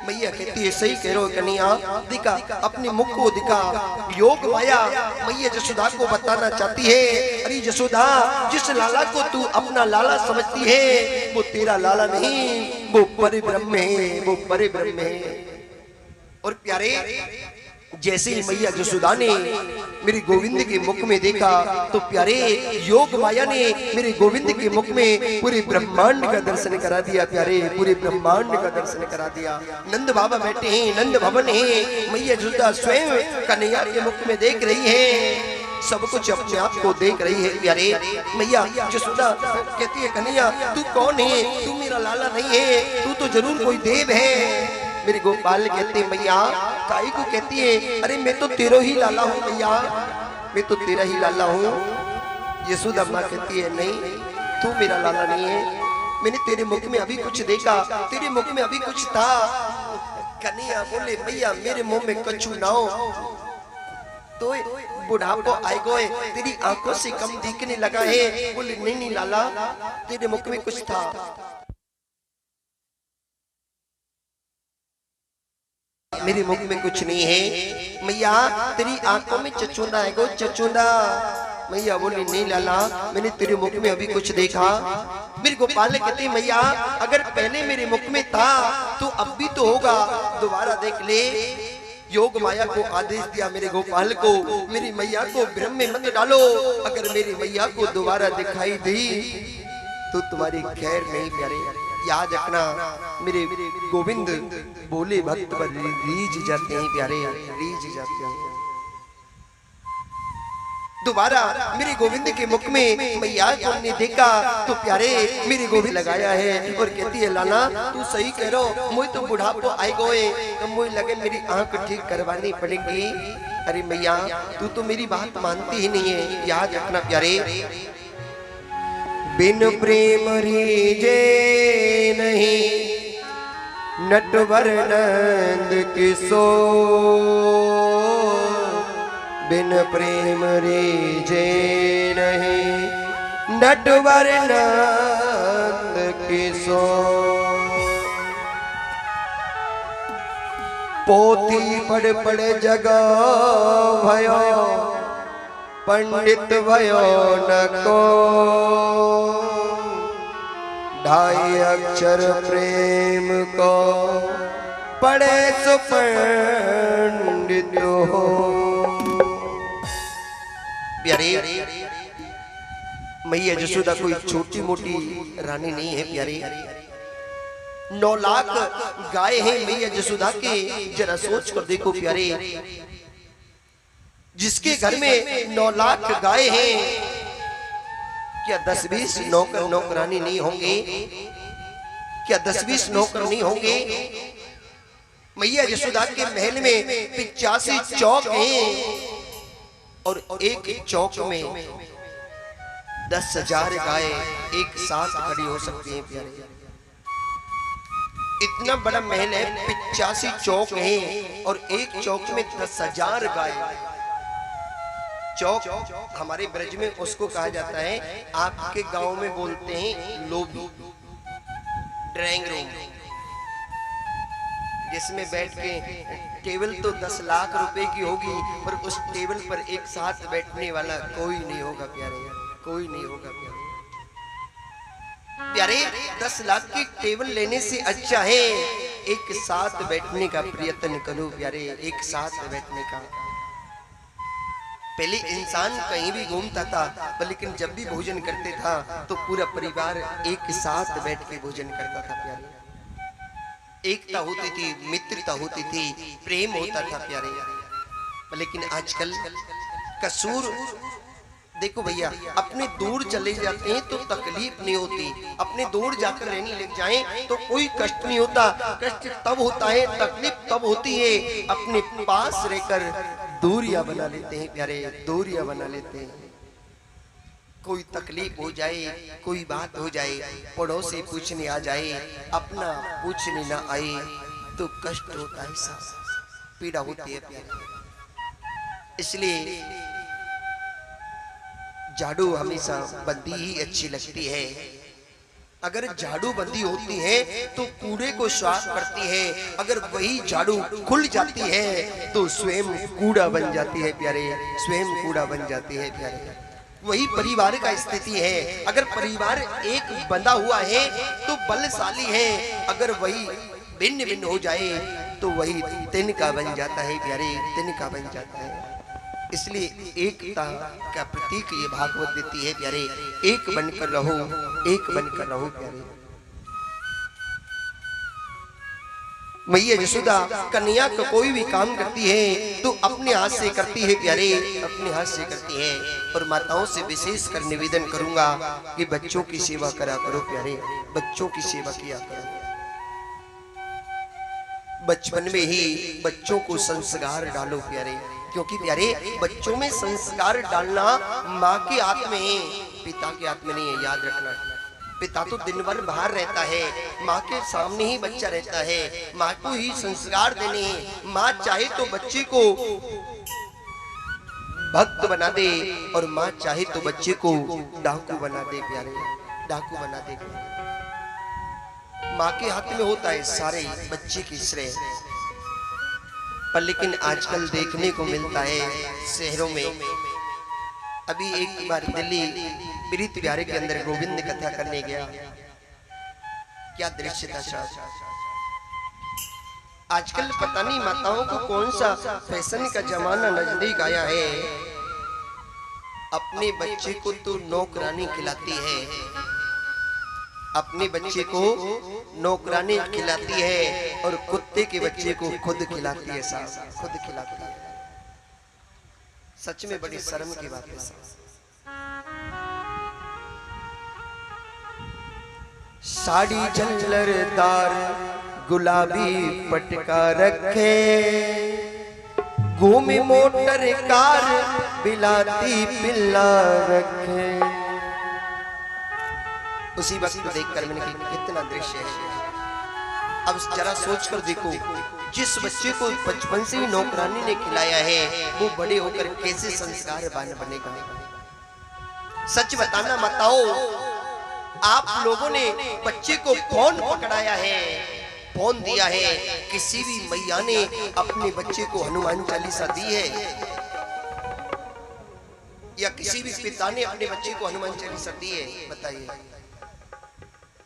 मैया कहती है सही कह रहे हो कन्हैया, दिखा अपने मुख को दिखा। योग माया मैया जसोदा को बताना चाहती है अरे जसोदा जिस लाला को तू अपना लाला समझती है वो तेरा लाला नहीं, वो परिब्रह्म है, वो परिब्रह्म है। और प्यारे जैसे ही मैया जसोदा ने मेरे गोविंद के मुख में देखा तो प्यारे योग माया ने मेरे गोविंद के मुख में पूरे ब्रह्मांड का दर्शन करा दिया। प्यारे पूरे ब्रह्मांड का दर्शन करा दिया। नंद बाबा बैठे हैं, नंद भवन है, मैया यशोदा स्वयं कन्हैया के मुख में देख रही है, सब कुछ अपने आप को देख रही है। प्यारे मैया यशोदा कहती है, कन्हैया तू कौन है? तू मेरा लाला नहीं है, तू तो जरूर कोई देव है। मेरे गोपाल कहते हैं, मैया काई को कहती है, अरे मैं तो तेरा ही लाला हूँ मैया, मैं तो तेरा ही लाला हूँ। यशोदा माँ कहती है, नहीं तू मेरा लाला नहीं है, मैंने तेरे मुख में अभी कुछ देखा, तेरे मुख में अभी कुछ था। कन्हैया बोले, मैया मेरे मुंह में कछु ना हो तो बुढ़ापो आए गए, तेरी आंखों से कम दिखने लगा है। बोले, नहीं नहीं लाला, तेरे मुख में कुछ था। मेरे मुख में कुछ नहीं है मैया, तेरी आंखों में चचुंदा है गो, चचुंदा। मैया बोली, नहीं लाला, मैंने तेरे मुख में अभी कुछ देखा। मेरे गोपाल कहते, मैया अगर पहले मेरे मुख में था तो अब भी तो होगा, दोबारा देख ले। योग माया को आदेश दिया मेरे गोपाल को, मेरी मैया को भ्रम में मत डालो, अगर मेरी मैया को दोबारा दिखाई दी तो तुम्हारी खैर नहीं। प्यारे याद रखना, मेरे गोविंद बोले भक्त पर रीझ जाते हैं। प्यारे रीझ जाते हैं। दोबारा मेरे गोविंद के मुख में मैया को हमने देखा तो प्यारे मेरे गोविंद लगाया है और कहती है, लाला तू सही कह रहो, मुझे तो बुढ़ापो आए गए, तो मुझे लगे मेरी आंख ठीक करवानी पड़ेगी। अरे मैया तू तो मेरी बात मानती ही नहीं है। याद रखना प्यारे, बिन प्रेम रीजे नहीं नटवर नंद किशोर, बिन प्रेम रीजे नहीं नटवर नंद किशोर। पोथी पढ़ जगा भयो, पंडित भयो न को, ढाई अक्षर प्रेम को पढ़े सो पंडित हो। प्यारे मैया यशोदा कोई छोटी मोटी रानी नहीं है। प्यारे 9 लाख गाय हैं मैया यशोदा के, जरा सोच कर देखो प्यारे, जिसके घर में 9 लाख गाय हैं, क्या 10-20 नौकर नौकरानी नहीं होंगे? क्या 10-20 नौकर नहीं होंगे? मैया यशोदा के महल में 85 चौक हैं और एक चौक में 10,000 गाय एक साथ खड़ी हो सकती हैं। प्यारे इतना बड़ा महल है, 85 चौक हैं और एक चौक में 10,000 गाय। चौक हमारे ब्रज में उसको कहा जाता है, आपके गांव में बोलते हैं लोबी, ड्राइंग रूम, जिसमें बैठ के टेबल तो 10 लाख रुपए की होगी पर उस टेबल पर एक साथ बैठने वाला कोई नहीं होगा। प्यारे कोई नहीं होगा। प्यारे 10 लाख की टेबल लेने से अच्छा है एक साथ बैठने का प्रयत्न करो। प्यारे एक साथ बैठने का। पहले इंसान कहीं भी घूमता था, लेकिन जब भी भोजन करते था तो पूरा परिवार एक साथ बैठ के भोजन करता था। प्यारे एकता होती थी, मित्रता होती थी, प्रेम होता था। प्यारे लेकिन आजकल कसूर देखो भैया, अपने दूर चले जाते हैं तो तकलीफ नहीं होती, अपने दूर जाकर रहने लग जाएं तो कोई कष्ट नहीं होता। कष्ट तब होता है, तकलीफ तब होती है अपने पास रहकर दूरियां बना लेते हैं। प्यारे दूरियां बना लेते हैं। कोई तकलीफ हो जाए, कोई बात हो जाए, पड़ोसी पूछने आ जाए, अपना पूछने ना आए तो कष्ट होता है, पीड़ा होती है। प्यारे इसलिए झाड़ू हमेशा बंदी ही अच्छी लगती है। अगर झाड़ू बंदी होती है तो कूड़े को साफ करती है, अगर वही झाड़ू खुल जाती है तो स्वयं कूड़ा बन जाती है। प्यारे स्वयं कूड़ा बन जाती है। प्यारे वही परिवार का स्थिति है। अगर परिवार एक बंधा हुआ है तो बलशाली है, अगर वही भिन्न भिन्न हो जाए तो वही तिनका बन जाता है। प्यारे तिनका बन जाता है। इसलिए एकता का प्रतीक ये भागवत देती है प्यारे। एक बनकर रहो, एक बनकर रहो प्यारे। मैया यशोदा कन्या का कोई भी काम करती है तो अपने हाथ से करती है प्यारे, अपने हाथ से करती है। और माताओं से विशेष कर निवेदन करूंगा कि बच्चों की सेवा करा करो प्यारे, बच्चों की सेवा किया करो। बचपन में ही बच्चों को संस्कार डालो प्यारे, क्योंकि प्यारे बच्चों में संस्कार डालना माँ के हाथ में है, पिता के हाथ में नहीं है, याद रखना। पिता तो दिन भर बाहर रहता है, माँ के सामने ही बच्चा रहता है, माँ को ही संस्कार देने हैं। माँ चाहे तो बच्चे को भक्त बना दे और माँ चाहे तो बच्चे को डाकू बना दे प्यारे, डाकू बना दे। माँ के हाथ में होता है सारे बच्चे की श्रेय, पर लेकिन आजकल देखने को मिलता है शहरों में। अभी एक बार दिल्ली प्रीत बिहारी के अंदर गोविंद कथा करने गया, क्या दृश्य था साहब। आजकल पता नहीं माताओं को कौन सा फैशन का जमाना नजदीक आया है। अपने बच्चे को तो नौकरानी खिलाती है, अपने बच्चे को नौकरानी खिलाती है और कुत्ते के बच्चे को खुद खिलाती है साहब, खुद खिलाती है। सच में बड़ी शर्म की बात है साहब। साड़ी झल्लरदार गुलाबी पटका रखे, घूमी मोटर कार बिलाती पिल्ला रखे। उसी वक्त देखकर मैंने कहा कितना दृश्य है। अब जरा सोच कर देखो, जिस बच्चे को बचपन से ही नौकरानी ने खिलाया है वो बड़े होकर कैसे संस्कारवान बनेगा। सच बताना माताओ, आप लोगों ने बच्चे को फोन पकड़ाया है, फोन दिया है, किसी भी मैया ने अपने बच्चे को हनुमान चालीसा दी है या किसी भी पिता ने अपने बच्चे को हनुमान चालीसा दी है? बताइए,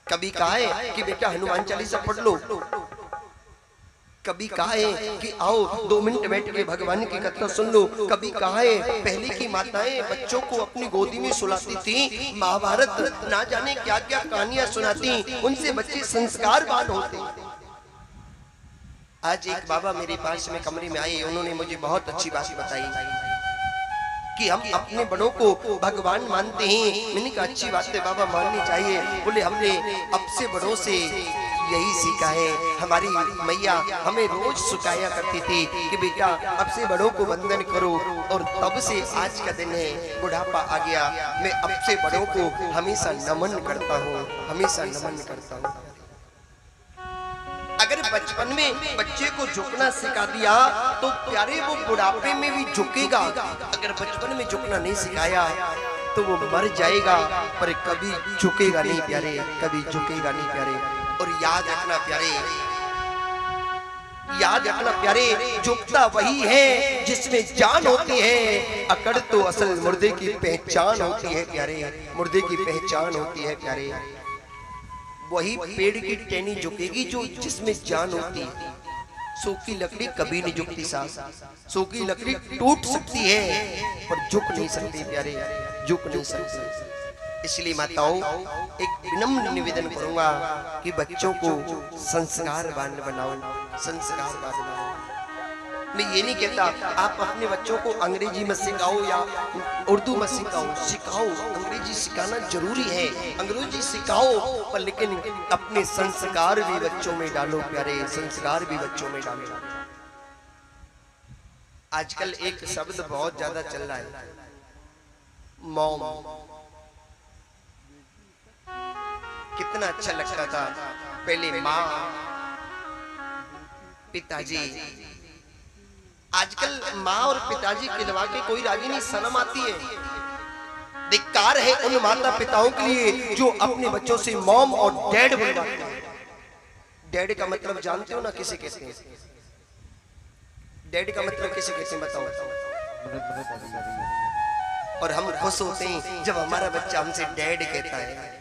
कभी कहा है कि बेटा हनुमान चालीसा पढ़ लो? कभी कहा है कि आओ 2 मिनट बैठ के भगवान की कथा सुन लो? कभी कहा है? पहले की माताएं बच्चों को अपनी गोदी में सुलाती थी, महाभारत ना जाने क्या क्या कहानियां सुनाती, उनसे बच्चे संस्कारवान होते। आज एक बाबा मेरे पास में कमरे में आए, उन्होंने मुझे बहुत अच्छी बात बताई कि हम अपने बड़ों को भगवान मानते हैं। मैंने कहा अच्छी बात है बाबा, माननी चाहिए। बोले हमने अब से बड़ों से यही सीखा है, हमारी मैया हमें रोज सिखाया करती थी कि बेटा अब से बड़ों को वंदन करो। और तब से आज का दिन है, बुढ़ापा आ गया, मैं अब से बड़ों को हमेशा नमन करता हूँ, हमेशा नमन करता हूँ। अगर बचपन में बच्चे को झुकना सिखा दिया तो प्यारे वो बुढ़ापे में भी झुकेगा। अगर बचपन में झुकना नहीं सिखाया तो वो मर जाएगा, पर कभी झुकेगा नहीं प्यारे, कभी झुकेगा नहीं प्यारे। और याद रखना प्यारे, याद रखना प्यारे, झुकता वही है जिसमें जान होती है, अकड़ तो असल मुर्दे की पहचान होती है प्यारे, मुर्दे की पहचान होती है प्यारे। वही पेड़ की टहनी झुकेगी जो जिसमें जान होती है। सूखी लकड़ी कभी नहीं झुकती साहब, सूखी लकड़ी टूट सकती है पर झुक नहीं सकती प्यारे, झुक नहीं सकती। इसलिए माताओं एक विनम्र निवेदन करूंगा कि बच्चों को संस्कारवान बनाओ, संस्कारवान बनाओ। मैं ये नहीं कहता आप अपने बच्चों को अंग्रेजी में सिखाओ या उर्दू में सिखाओ, सिखाओ, अंग्रेजी सिखाना जरूरी है, अंग्रेजी सिखाओ, पर लेकिन अपने संस्कार भी बच्चों में डालो प्यारे, संस्कार भी बच्चों में डालो। आजकल एक शब्द बहुत ज्यादा चल रहा है, मॉम। कितना अच्छा लगता था पहले माँ, पिताजी। आजकल माँ और पिताजी खिलवा के कोई राजी नहीं, शर्म आती है। धिक्कार है उन माता पिताओं के लिए जो अपने बच्चों से मॉम और डैड बुलवाते हैं। डैड का मतलब जानते हो ना किसे कहते हैं? डैड का मतलब किसे कहते हैं बताओ? और हम खुश होते हैं जब हमारा बच्चा हमसे डैड कहता है।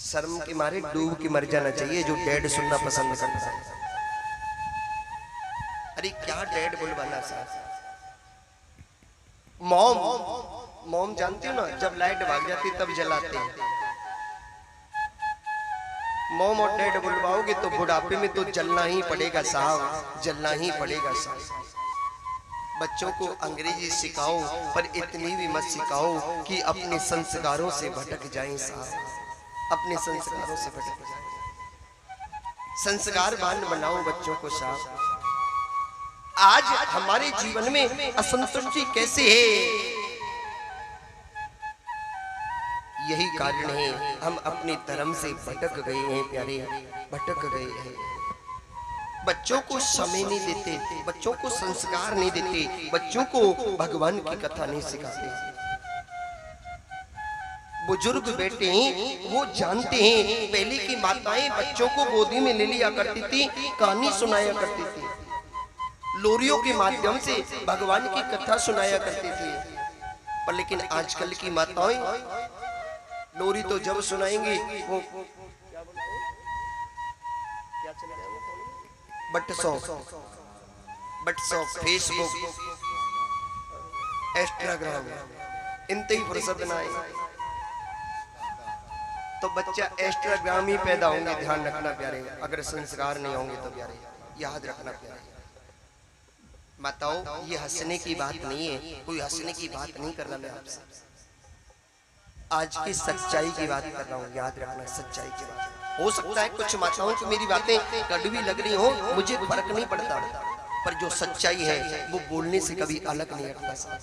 शर्म के मारे डूब के मर जाना चाहिए जो डैड सुनना पसंद करता है। अरे क्या डैड बुलवाना साहब, मोम, मोम जानती हो ना, जब लाइट भाग जाती तब जलाते हैं। मोम और डेड बुलवाओगे तो बुढ़ापे में तो जलना ही पड़ेगा साहब, जलना ही पड़ेगा साहब। बच्चों को अंग्रेजी सिखाओ, पर इतनी भी मत सिखाओ कि अपने संस्कारों से भटक जाएं साहब, अपने संस्कारों से भटक जाएं। संस्कारवान बनाओ बच्चों को साहब। आज हमारे जीवन में असंतुष्टि कैसे है? यही कारण है, हम अपने धर्म से भटक गए हैं प्यारे, भटक गए हैं। बच्चों को समय नहीं देते, बच्चों को संस्कार नहीं देते, बच्चों को भगवान की कथा नहीं सिखाते। बुजुर्ग बेटे वो जानते हैं, पहले की माताएं बच्चों को गोदी में ले लिया करती थी, कहानी सुनाया करती थी, लोरियों के माध्यम से भगवान की कथा सुनाया करती थी। पर लेकिन आजकल की माताएं लोरी तो जब सुनाएंगी वो व्हाट्सएप, फेसबुक, इंस्टाग्राम, इनते ही फुर्सत ना आए तो बच्चा इंस्टाग्राम ही पैदा होंगे। ध्यान रखना प्यारे, अगर संस्कार नहीं होंगे तो प्यारे, याद रखना प्यारे। माताओं, ये हंसने की बात नहीं है, कोई हंसने की बात नहीं कर रहा मैं आपसे, आज की सच्चाई की बात कर रहा हूँ। याद रखना, सच्चाई की बात। हो सकता है कुछ माताओं को मेरी बातें कड़वी लग रही हो, मुझे फर्क नहीं पड़ता, पर जो सच्चाई है वो बोलने से कभी अलग नहीं हटता।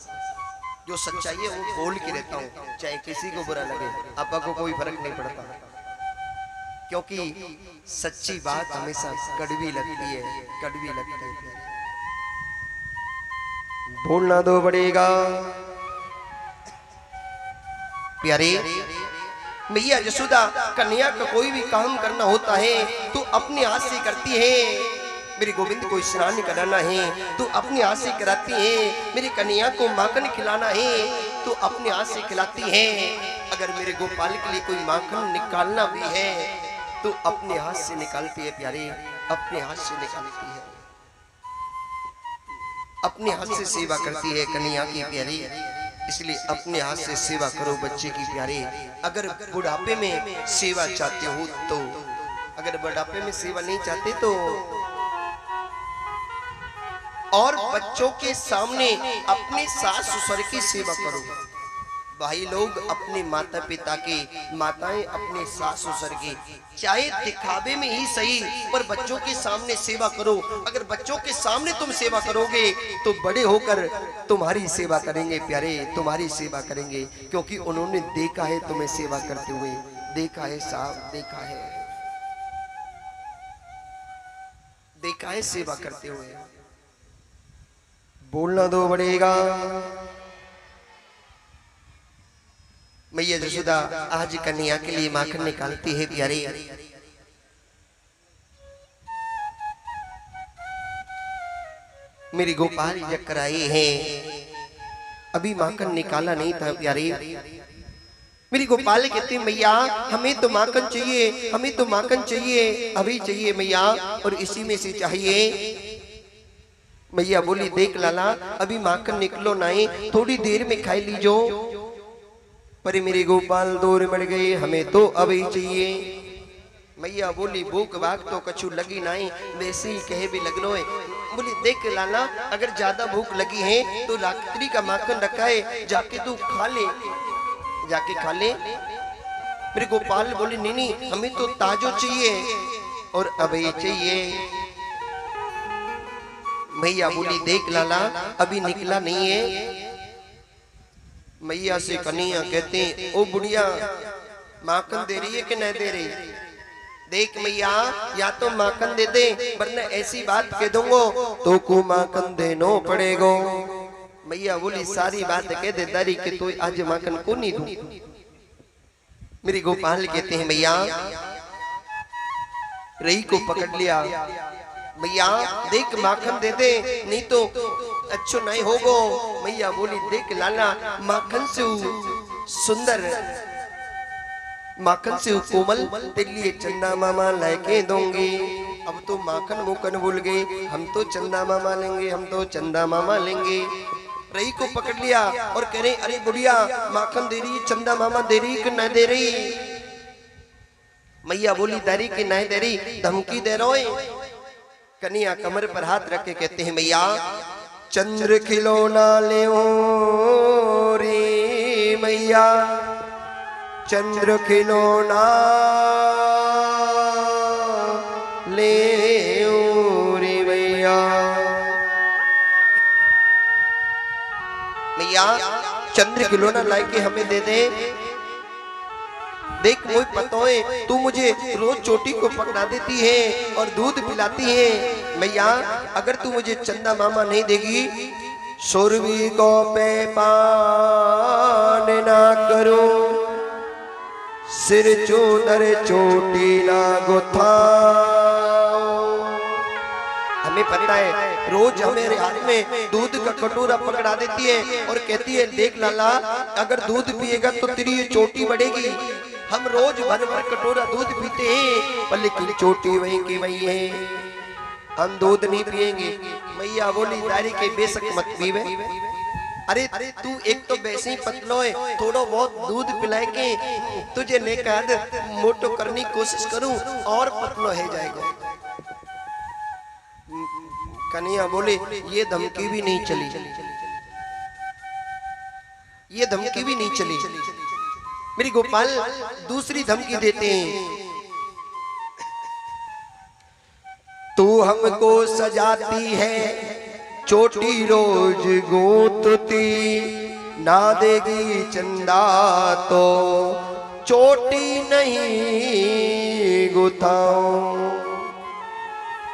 जो सच्चाई है वो बोल के रहता हूँ, चाहे किसी को बुरा लगे, आपा को कोई फर्क नहीं पड़ता, क्योंकि सच्ची बात हमेशा कड़वी लगती है, कड़वी लगती है। बोलना तो पड़ेगा प्यारे। मैया यशोदा कन्या का कोई भी काम करना होता है तो अपने हाथ से करती है। मेरे गोविंद को स्नान कराना है तो अपने हाथ से कराती है। मेरी कन्या को माखन खिलाना है तो अपने हाथ से खिलाती है। अगर मेरे गोपाल के लिए कोई माखन निकालना भी है तो अपने हाथ से निकालती है प्यारे, अपने हाथ से निकालती है, अपने हाथ से सेवा करती है कन्या की प्यारी। इसलिए अपने हाथ से सेवा करो बच्चे की प्यारे। अगर बुढ़ापे में सेवा चाहते हो तो, अगर बुढ़ापे में सेवा नहीं चाहते तो, और बच्चों के सामने अपने सास ससुर की सेवा करो। भाई लोग अपने माता पिता के, माताएं अपने सास ससुर की, चाहे दिखावे में ही सही पर बच्चों के सामने सेवा करो। अगर बच्चों के सामने तुम सेवा करोगे तो बड़े होकर तुम्हारी सेवा करेंगे प्यारे, तुम्हारी सेवा करेंगे, क्योंकि उन्होंने देखा है तुम्हें सेवा करते हुए, देखा है साहब, देखा है, देखा है सेवा करते हुए। बोलना तो पड़ेगा। मैया यशोदा आज कन्या के लिए माखन निकालती है प्यारे। मेरी गोपाल जब आए हैं, अभी माखन निकाला नहीं था प्यारे। मेरी गोपाल कहती मैया हमें तो माखन चाहिए, हमें तो माखन चाहिए, अभी चाहिए मैया, और इसी में से चाहिए। मैया बोली देख लाला अभी माखन निकलो नहीं, थोड़ी देर में खाई लीजो। पर मेरे गोपाल दूर बढ़ गए, हमें तो अभी चाहिए। मैया बोली भूख भाग तो कछु लगी नहीं, वैसे ही कहे भी लगनो है। बोली देख लाला अगर ज्यादा भूख लगी है तो रात्रि का माखन रखा है, जाके तू खा ले, जाके खा ले। मेरे गोपाल बोले नहीं नहीं हमें तो ताजो चाहिए और अभी चाहिए। मैया बोली देख लाला अभी निकला नहीं है। मैया से कन्हैया कहते ओ बुढ़िया माखन दे रही है कि नहीं दे रही? देख मैया या तो माखन दे दे वरना ऐसी बात कह दूंगा तो को माखन देनो पड़ेगा। मैया बोली सारी बात कह दे दारी के तो आज माखन को नहीं दूं। मेरे गोपाल कहते हैं मैया रही को पकड़ लिया, मैया देख माखन दे दे नहीं तो अच्छो नहीं होगो। मैया बोली देख लाला माखन से सुंदर, माखन से कोमल तेरे लिए चंदा मामा लेके दूंगी। अब तो माखन मुकन भूल गए, हम तो चंदा मामा लेंगे, हम तो चंदा मामा लेंगे। रही को पकड़ लिया और कह रहे अरे बुढ़िया माखन दे रही, चंदा मामा दे रही कि नहीं दे रही। मैया बोली दे रही कि नहीं दे रही, धमकी दे रहे। कन्या कमर पर हाथ रख के कहते हैं मैया चंद्र खिलौना ले रे मैया, चंद्र खिलौना ले रे मैया। मैया चंद्र खिलौना लाके हमें दे दे। देख मुझे पता है तू मुझे रोज चोटी को पकड़ा देती है और दूध पिलाती है। मैया अगर तू मुझे चंदा मामा नहीं देगी, सुरभि को पे पान ना करो, सिर चूनर चोटी ना गुथाओ। हमें पता है रोज हमारे हाथ में दूध का कटोरा पकड़ा देती है और कहती है देख लाला अगर दूध पिएगा तो तेरी ये चोटी बढ़ेगी। हम रोज भर भर कटोरा दूध पीते हैं पर लेकिन चोटी वही की वही है, हम दूध नहीं पिएंगे। मैया बोली दारी के बेशक मत पीवे। अरे तू एक तो वैसे ही पतलो है, थोड़ा बहुत दूध पिलाए के तुझे नेकाद मोटो करने की कोशिश करूं और पतलो है जाएगा। कन्या बोले ये धमकी भी नहीं चली, ये धमकी भी नहीं चली। मेरी गोपाल दूसरी धमकी देते हैं, तू हमको सजाती है चोटी रोज गूंथती, ना देगी चंदा तो चोटी नहीं गुथाऊं।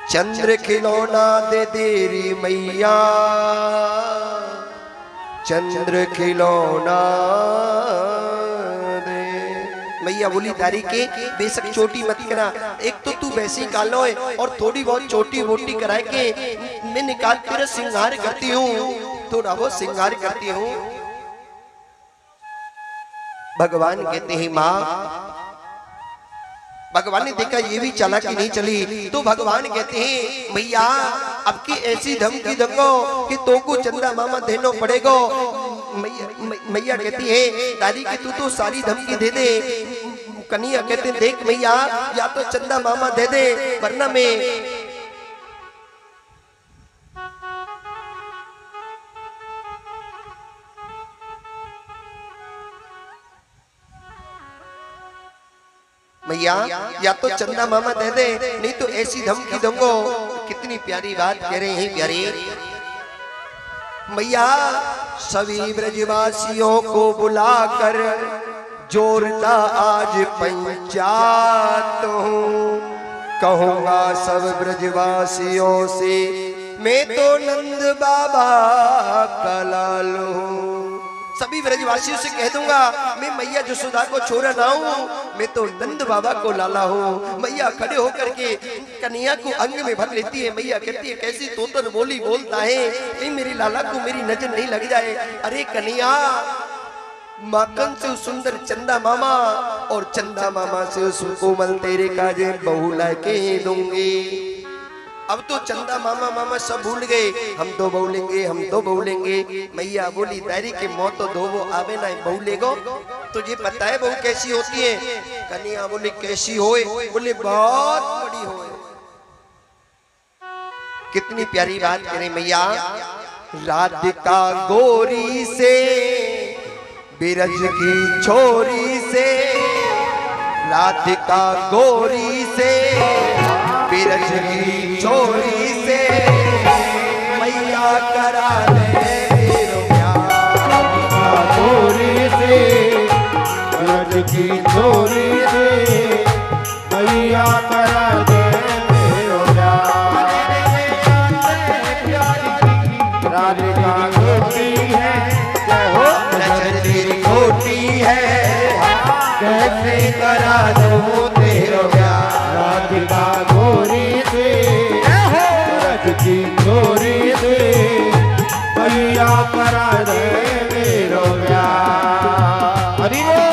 चंद्र खिलौना दे देरी मैया, चंद्र खिलौना दे। मैया बोली दारी के बेशक चोटी मत करा, एक तो तू वैसे ही कालो है और थोड़ी बहुत चोटी वोटी कराए के मैं निकाल तेरा सिंगार करती हूँ, थोड़ा बहुत सिंगार करती हूँ। भगवान कहते हैं माँ, भगवान ने देखा ये भी चालाकी नहीं चली तो भगवान कहते हैं मैया अब की ऐसी धमकी दंगो कि तो को चंदा मामा देना पड़ेगा। मैया कहती है दादी की तू तो सारी धमकी दे दे। कन्या कहते हैं देख मैया या तो चंदा मामा दे दे वरना मैं मैया या तो चंदा मामा दे दे नहीं तो ऐसी धमकी दूंगो। कितनी प्यारी बात कह रहे हैं प्यारे मैया। सभी ब्रजवासियों को बुलाकर जोड़ता आज पंचायत हूँ, कहूँगा सब ब्रजवासियों से मैं तो नंद बाबा का लाल हूँ। सभी ब्रजवासियों से कह दूंगा मैं मैया जसोदा को छोरा ना हूँ, मैं तो नंद बाबा को लाला हूँ। मैया खड़े होकर के कन्या को अंग में भर लेती है। मैया कहती है कैसी तोतर बोली बोलता है, कहीं मेरी लाला को मेरी नजर नहीं लग जाए। अरे कन्या माखन से उस सुंदर चंदा मामा और चंदा मामा से उस कोमल तेरे काजे बहू लाके दूंगी। अब तो चंदा मामा मामा सब भूल गए, हम तो बहुलेंगे हम तो बहुलेंगे। मैया बोली दारी के मौत तो दो वो आवे ना बहू लेगो। तुझे पता है बहू कैसी होती है? कन्या बोली कैसी होए? बोले बहुत बड़ी होए। कितनी प्यारी बात करें मैया। राधिका गोरी से बिरज की छोरी से, राधिका गोरी से बिरज की छोरी से मैया करा ले मेरो प्यार। राधिका गोरी से बिरज की छोरी से मैया करा दे मेरो प्यार। राधिका गोरी है नजर तेरी खोटी है, कैसे करा दूं तेरा प्यार। राधिका गोरी से बिरज की छोरी से मैया करा दे मेरो प्यार। हरि बोल।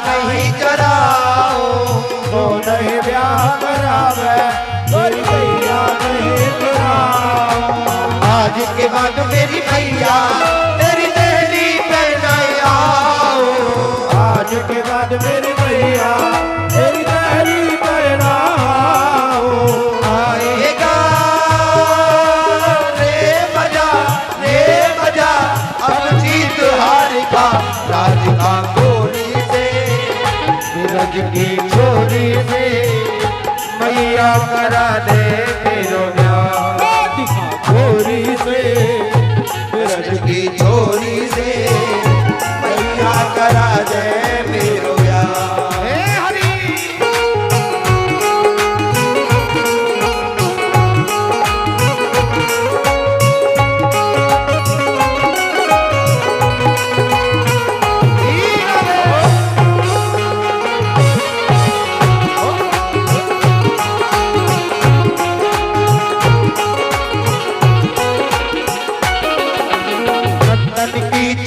नहीं कराओ, तो नहीं ब्याह करावे मेरी भैया नहीं कराओ। आज के बाद मेरी भैया तेरी देहरी पहनाए आओ, आज के बाद मेरी भैया तेरी देहरी पहनाओ। आएगा रे मजा अब जीत हार का राधिका गोरी से, सूरज की छोरी से मैया करा दे मेरो ब्याह। राधिका छोरी से सूरज की छोरी से मैया करा दे मेरो ब्याह। हे हरि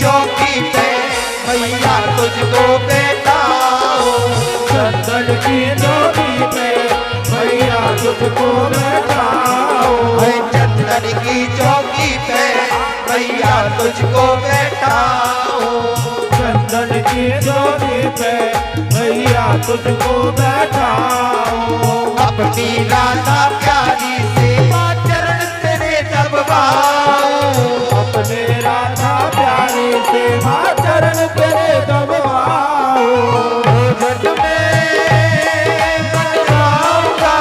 चौकी पे भैया तुझको बैठाओ, चंदन की चौकी पे भैया तुझको बैठाओ। चंदन की चौकी पे भैया तुझको बैठाओ, चंदन की चौकी पे भैया तुझको बैठाओ। अपनी राधा प्यारी सेवा चरण तेरे दबवाओ, अपने राधा प्यारी सेवा चरण तेरे दबवाओ। झट में बनवाऊंगा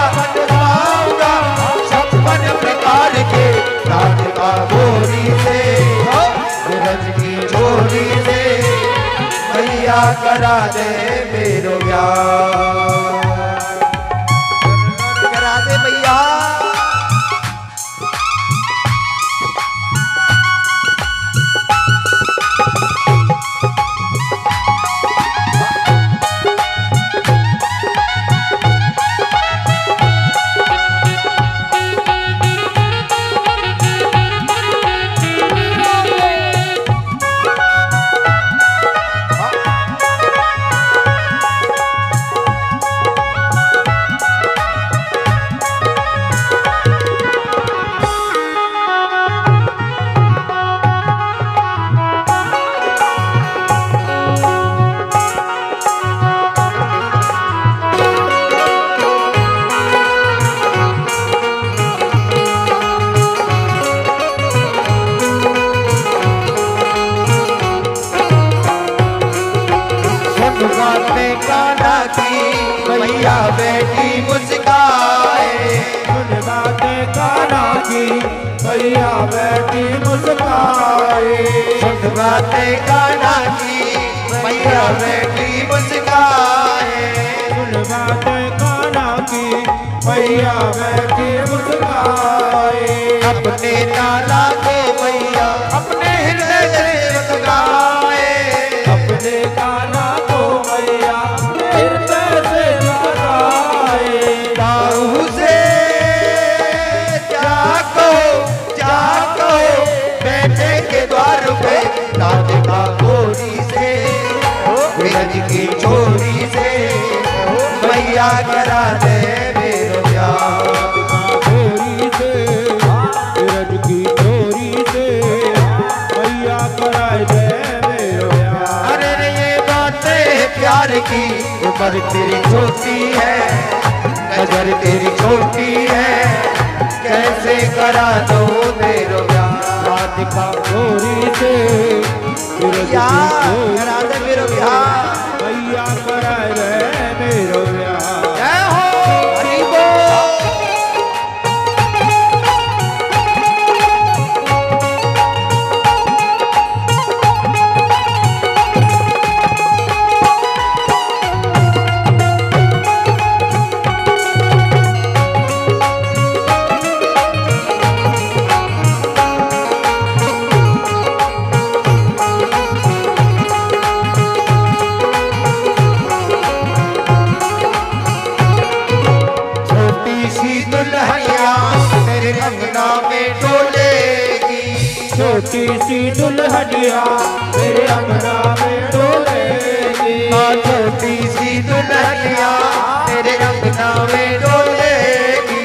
छप्पन प्रकार के राधिका गोरी से, सूरज की छोरी से मैया करा दे मेरो ब्याह। करा दे भैया। कान्हा की मैया बेटी मुस्काए, सुन बातें कान्हा की मैया बेटी मुस्काए। सुन बातें कान्हा की मैया बेटी मुस्काए, सुन बातें कान्हा की मैया बेटी मुस्काए। अपने लाला को मैया अपने हृदय से लगाए, अपने कान्हा को मैया हृदय से लगाए। बाहु से जाको बेटे के द्वार पे राधिका गोरी से, सूरज की छोरी से मैया करा दे मेरो ब्याह। गोरी से सूरज की छोरी से मैया करा दे मेरो ब्याह। अरे रे ये बातें प्यार की उम्र तेरी छोटी है, नजर तेरी छोटी है, कैसे करा दो मेरो ब्याह। राधिका गोरी से सूरज की छोरी करा दे मेरो ब्याह। मैया करा दे मेरो ब्याह। जय हो हरि बोल। छोटी सी दुल्हनिया मेरे अंगना में डोलेगी। छोटी सी दुल्हनिया तेरे अंगना में डोलेगी।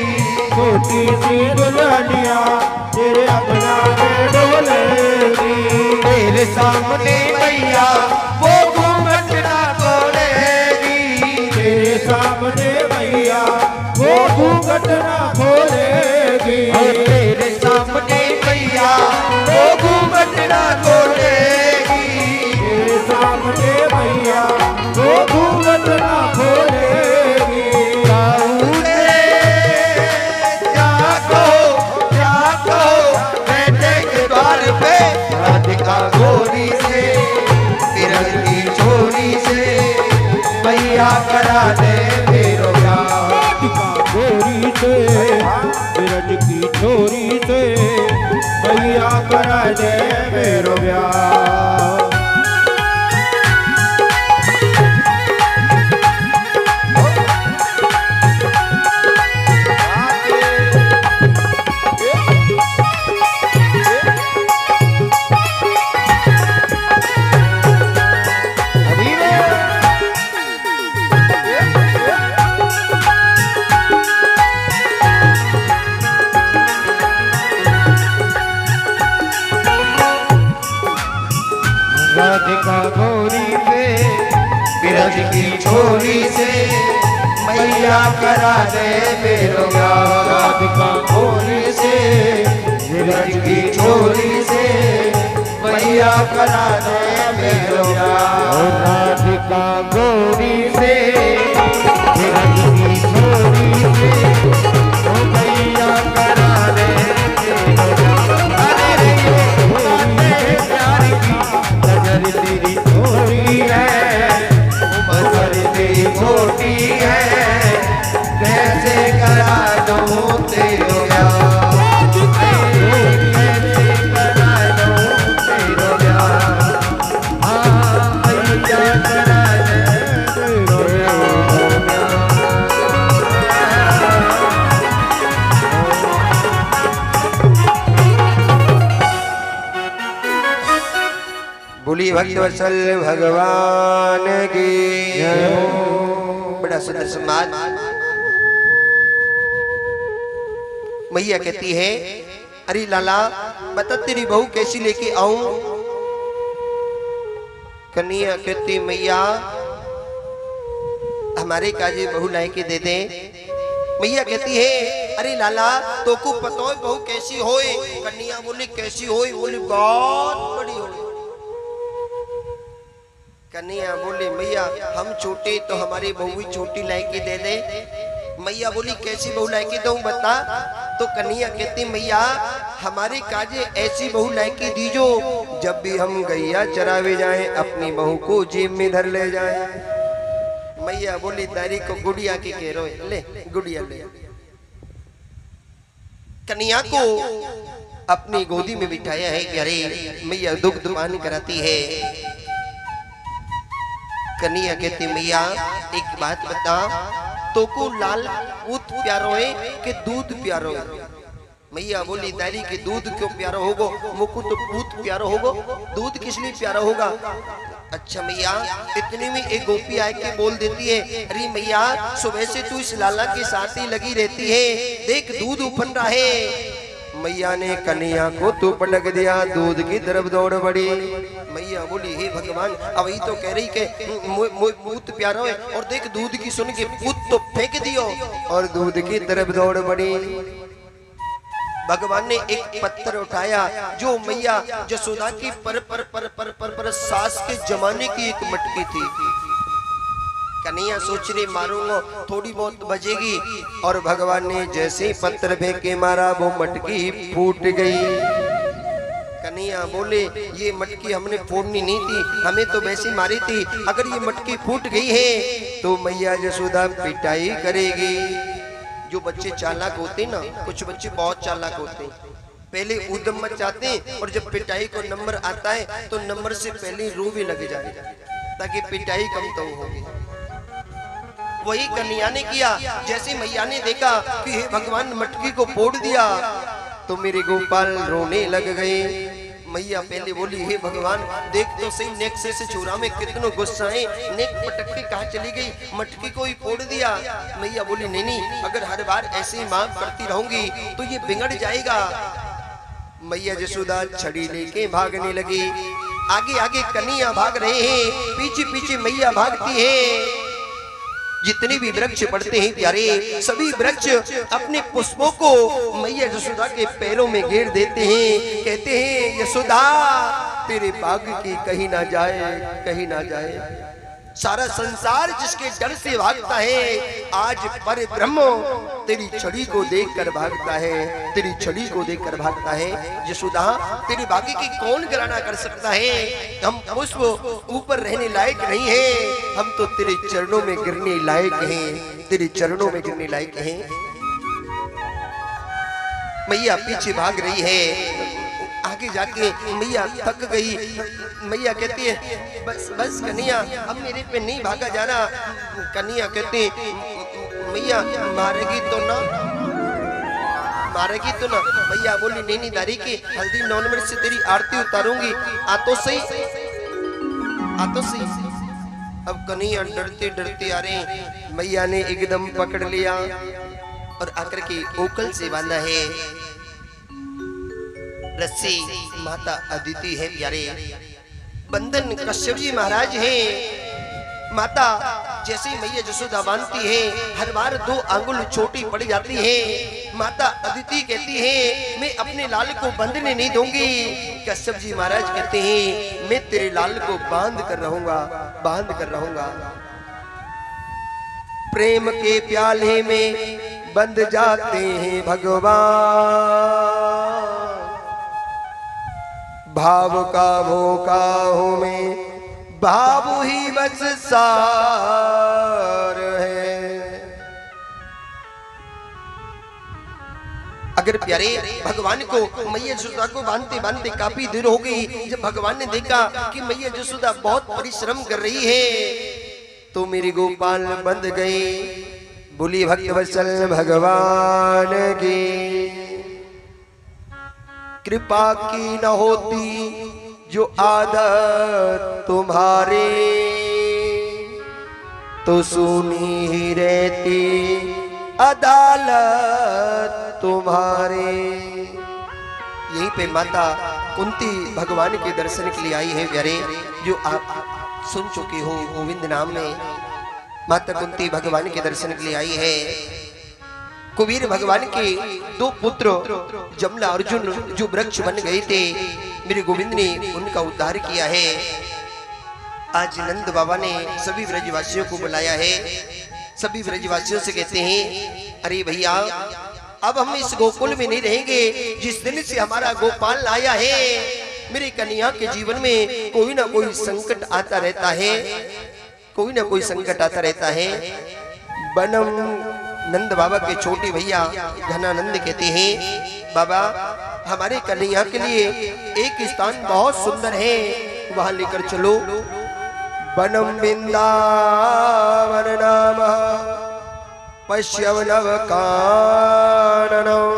छोटी सी दुल्हनिया तेरे अपना में डोलेगी। तेरे सामने मैया वो घूंघट ना खोलेगी। तेरे सामने मैया वो घूंघट ना खोलेगी। और तेरे सामने मैया वो घूंघट ना खोलेगी। तेरे सामने मैया वो घूंघट ना खोलेगी। जागो जागो बेटे के द्वार पे राधिका गोरी से बिरज की छोरी से मैया करा दे मेरो प्यार। राधिका गोरी से बिरज की छोरी से मैया करा दे मेरो ब्याह। राधिका गोरी पे बिरज की छोरी से मैया करा दे मेरो प्यार। राधिका गोरी से बिरज की छोरी से मैया करा दे मेरो प्यार। राधिका गोरी से बिरज की छोरी से मैया करा दे मेरो प्यार। अरे रे प्यार की नजर तेरी छोटी है, उम्र तेरी छोटी है, कैसे करा दूं तेरो प्यार। कैसे करा दूं तेरो प्यार। हाँ मैया करा दे तेरो प्यार। बोली भक्तवत्सल भगवान की जय हो। बड़ा सुंदर समाज। मैया कहती है अरे लाला बता तेरी बहू कैसी लेके आऊं। कन्हैया कहती मैया हमारे काजी बहू लाए के दे दे। मैया कहती है अरे लाला तो को पतो है बहू कैसी होए। कन्हैया बोली कैसी होए। बोली बहुत बड़ी होए। कन्हैया बोली मैया हम छोटे तो हमारी बहू भी छोटी लायकी दे दे। मैया बोली कैसी बहू लायकी दूं बता। तो कन्हैया कहती मैया हमारे काजे ऐसी बहू लायकी दीजो जब भी हम गैया चरावे जाएं अपनी बहू को जेब में धर ले जाएं। मैया बोली तारी को गुड़िया की कह रोए ले गुड़िया ले। कन्हैया को अपनी गोदी में बिठाया है कि अरे मैया दुग्ध पान कराती है। कन्हैया कहती मैया एक बात बता तो को लाल दूध प्यारो है कि दूध प्यारो है। मैया बोली दारी के दूध क्यों प्यारा होगो मुकु तो दूध प्यारा होगो। दूध किस लिए प्यारा होगा। अच्छा मैया इतने में एक गोपी आए के बोल देती है अरे मैया सुबह से तू इस लाला के साथ ही लगी रहती है देख दूध उफन रहा है। मैया ने कन्हैया को तो पटक दिया दूध की तरफ दौड़ पड़ी। मैया बोली हे भगवान अब ही तो कह रही के दूध प्यारा है और देख दूध की सुन के पूत तो फेंक दियो और दूध की तरफ दौड़ पड़ी। भगवान ने एक पत्थर उठाया जो मैया जसोदा की पर सास के जमाने की एक मटकी थी। कन्हैया सोच रही मारूंगा थोड़ी बहुत बजेगी और भगवान ने जैसे ही पत्थर फेंके मारा वो मटकी फूट गई। कन्हैया बोले ये मटकी हमने फोड़नी नहीं थी हमें तो वैसी मारी थी। अगर ये मटकी फूट गई है तो मैया जसोदा पिटाई करेगी। जो बच्चे चालाक होते ना कुछ बच्चे बहुत चालाक होते हैं पहले उद्यम मचाते हैं और जब पिटाई को नंबर आता है तो नंबर से पहले रो भी लगे जाए ताकि पिटाई कम तो होगी। वही कन्हैया ने किया। जैसे मैया ने देखा कि हे भगवान मटकी को फोड़ दिया तो मेरे गोपाल रोने लग गए। मैया पहले बोली, हे भगवान देख तो सही नेक से चूरा में कितनो गुस्सा है, नेक पटक के कहाँ चली गई, मटकी को ही फोड़ दिया। मैया बोली नहीं नहीं, अगर हर बार ऐसे ही मांग करती रहूंगी तो ये बिगड़ जाएगा। मैया यशोदा छड़ी लेके भागने लगी। आगे आगे कन्हैया भाग रहे हैं, पीछे पीछे मैया भागती है। जितने भी वृक्ष बढ़ते हैं प्यारे, सभी वृक्ष अपने पुष्पों को मैया यशोदा के पैरों में घेर देते हैं। कहते हैं यशोदा तेरे बाग की कहीं ना जाए, कहीं ना जाए। सारा संसार जिसके डर से भागता है, आज पर ब्रह्म तेरी छड़ी को देखकर भागता है, तेरी छड़ी को देखकर भागता है। यशोदा तेरे बागी की कौन गिराना कर सकता है, हम पुष्प ऊपर रहने लायक नहीं है, हम तो तेरे चरणों में गिरने लायक हैं, तेरे चरणों में गिरने लायक हैं। मैया पीछे भाग रही है। आगे जाके मैया थक गई। मैया कहती है बस बस कन्हैया, अब मेरे पे नहीं भागा जा रहा। कन्हैया कहती मैया मारेगी तो ना, मारेगी तो ना। मैया बोली नहीं नहीं दारी की हल्दी नॉन मिर्च से तेरी आरती उतारूंगी, आ तो सही, आ तो सही। अब कन्हैया डरते डरते आ रहे। मैया ने एकदम पकड़ लिया और आकर के ओकल से बांधा है। रस्सी माता अदिति है प्यारे, बंधन कश्यप जी महाराज हैं। माता जैसे ही मैया यशोदा बांधती है, हर बार 2 आंगुल छोटी पड़ जाती है। माता अदिति कहती है मैं अपने लाल को बंधने नहीं दूंगी। कश्यप जी महाराज कहते हैं मैं तेरे लाल को बांध कर रहूंगा, बांध कर रहूंगा। प्रेम के प्याले में बंध जाते हैं भगवान, भाव का भोका हूं मैं, भाव ही बस सार है। अगर प्यारे भगवान को मैया यशोदा को बांधते बांधते काफी देर हो गई। जब भगवान ने देखा कि मैया यशोदा बहुत परिश्रम कर रही है तो मेरे गोपाल बंध गए। बोली भक्त वत्सल भगवान की कृपा की न होती जो आदत तुम्हारे, तो सुनी ही रहती अदालत तुम्हारे। यहीं पे माता कुंती भगवान के दर्शन के लिए आई है प्यारे, जो आप सुन चुके हो गोविंद नाम में। माता कुंती भगवान के दर्शन के लिए आई है। कुबेर भगवान के 2 पुत्र जमला अर्जुन जो वृक्ष बन गए थे, मेरे गोविंद ने उनका उद्धार किया है। आज नंद बाबा ने सभी ब्रजवासियों को बुलाया है। सभी ब्रजवासियों से कहते हैं अरे भैया अब हम इस गोकुल में नहीं रहेंगे। जिस दिन से हमारा गोपाल आया है, मेरे कन्हैया के जीवन में कोई ना कोई संकट आता रहता है, कोई ना कोई संकट आता रहता है। बनम नंद बाबा के छोटे भैया घनानंद कहते हैं बाबा हमारे कन्हैया के लिए एक स्थान बहुत सुंदर है, वहां लेकर चलो। बनम वृंदावन नाम पश्यव नव काननम,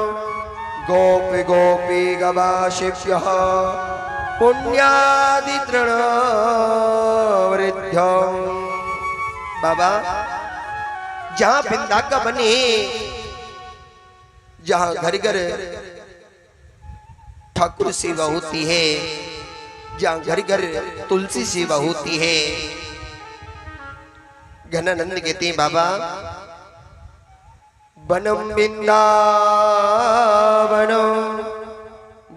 गोपी गोपी गवाशिभ्यः पुण्यादि तृण वृद्ध्यम। बाबा जहां वृंदा का बने, जहां घर घर ठाकुर सेवा होती है, जहां घर घर तुलसी सेवा होती है। घनानंद कहते हैं बाबा बनम वृंदावन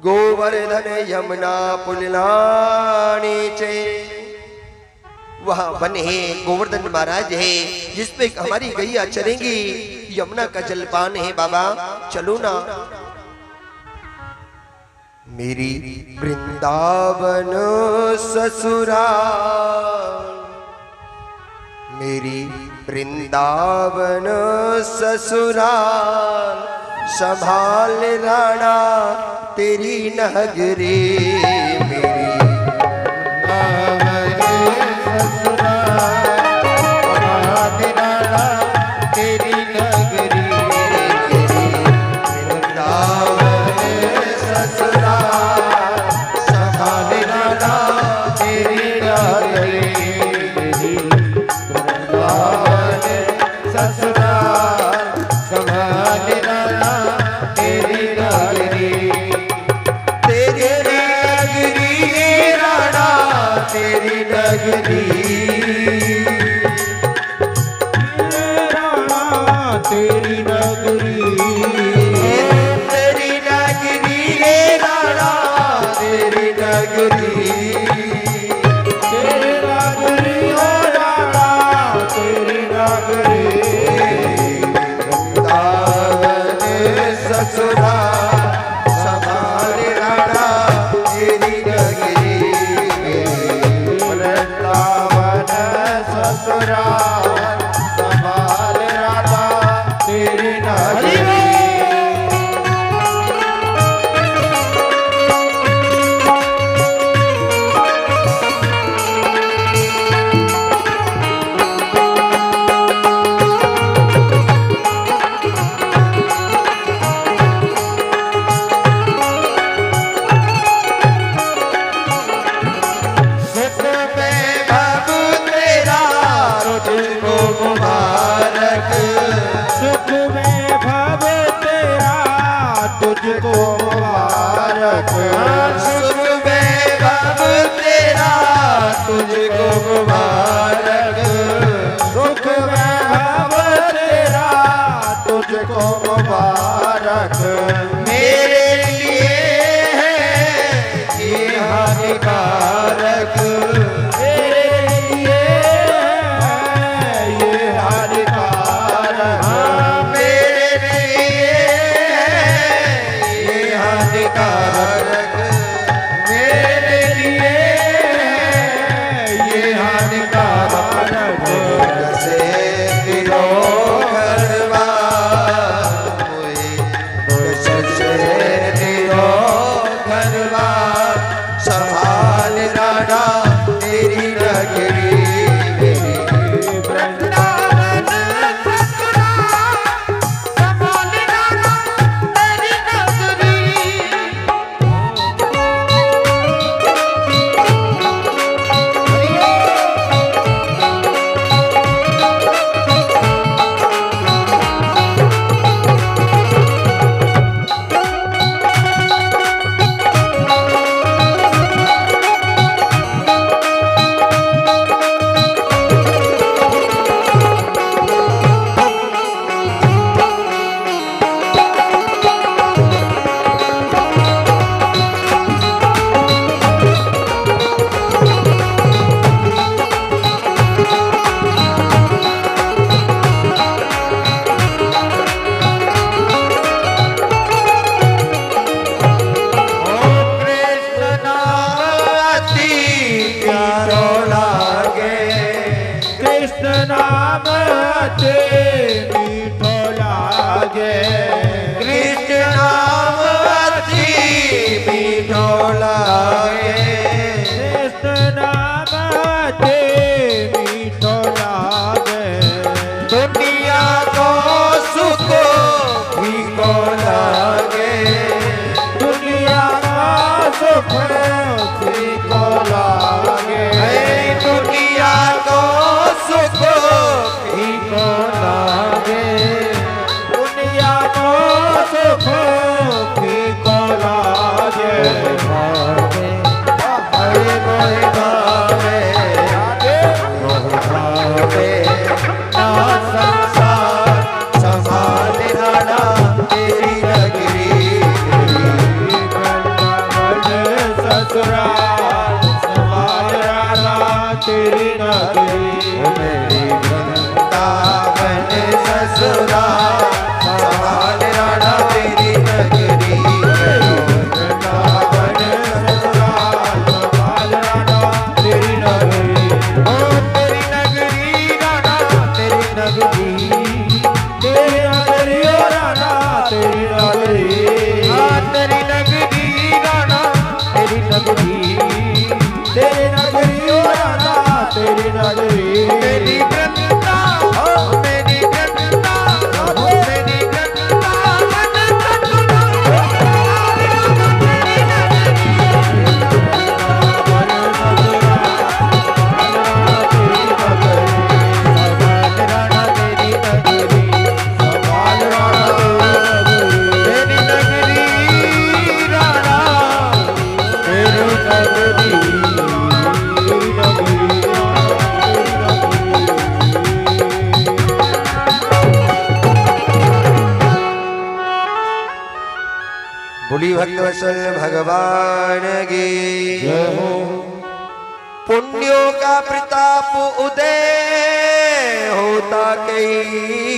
गोवर्धन यमुना पुलिलानी चे, वहां वन है, गोवर्धन महाराज है जिसपे हमारी गैया चलेंगी, यमुना का जलपान है। बाबा चलो ना। मेरी वृंदावन ससुराल, मेरी वृंदावन ससुराल, संभाल राणा तेरी नगरी। मेरी नगरी तेरी नगरी तेरी नगरी रे राणा तेरी नगरी तेरी नगरी हो राणा तेरी नगरी वृंदावन ससुरा संभाल राणा तेरी नगरी वृंदावन ससुरा संभाल राधा तेरी नगरी सुख में बाबू तेरा तुझको मुबारक सुख में भव तेरा तुझको मुबारक सुख में बाबू तेरा तुझको मुबारक सुख में भव तेरा तुझको मुबारक मेरे लिए है ये हानिकारक तेरे लिए है ये हानिकारक मेरे लिए है ये हानिकारक मेरे लिए है ये हानिकारक से दिलों घरवा से दिलों घरवा संभाल राणा तेरी नगरी वृंदावन ससुरा संभाल राणा तेरी नगरी कृष्ण नाम अति प्यारो लागे कृष्ण नाम अति मीठो लागे कृष्ण नाम अति मीठो लागे कृष्ण नाम अति मीठो लागे दुनिया को सुख फीको लागे दुनिया का सुख फीको लागे दुनिया को सुख फीको लागे दुनिया को सुख फीको लागे हरे मोहे भावे मोहे भावे ना संसार संभाल राणा तेरी नगरी वृंदावन ससुराल संभाल राधा तेरी नगरी मेरी वृंदावन ससुरा संभाल राणा तेरी नगरी वृंदावन ससुराल संभाल राधा तेरी नगरी ओ तेरी नगरी राणा तेरी नगरी तेरी नगरी ओ राधा तेरी नगरी हाँ तेरी नगरी राणा तेरी नगरी तेरी नगरी ओ राधा तेरी नगरी मेरी वृंदा हो मेरी वृंदा हो मेरी वृंदावन ससुरा बोली भक्तवत्सल भगवान की जय हो। पुण्यों का प्रताप उदय होता कई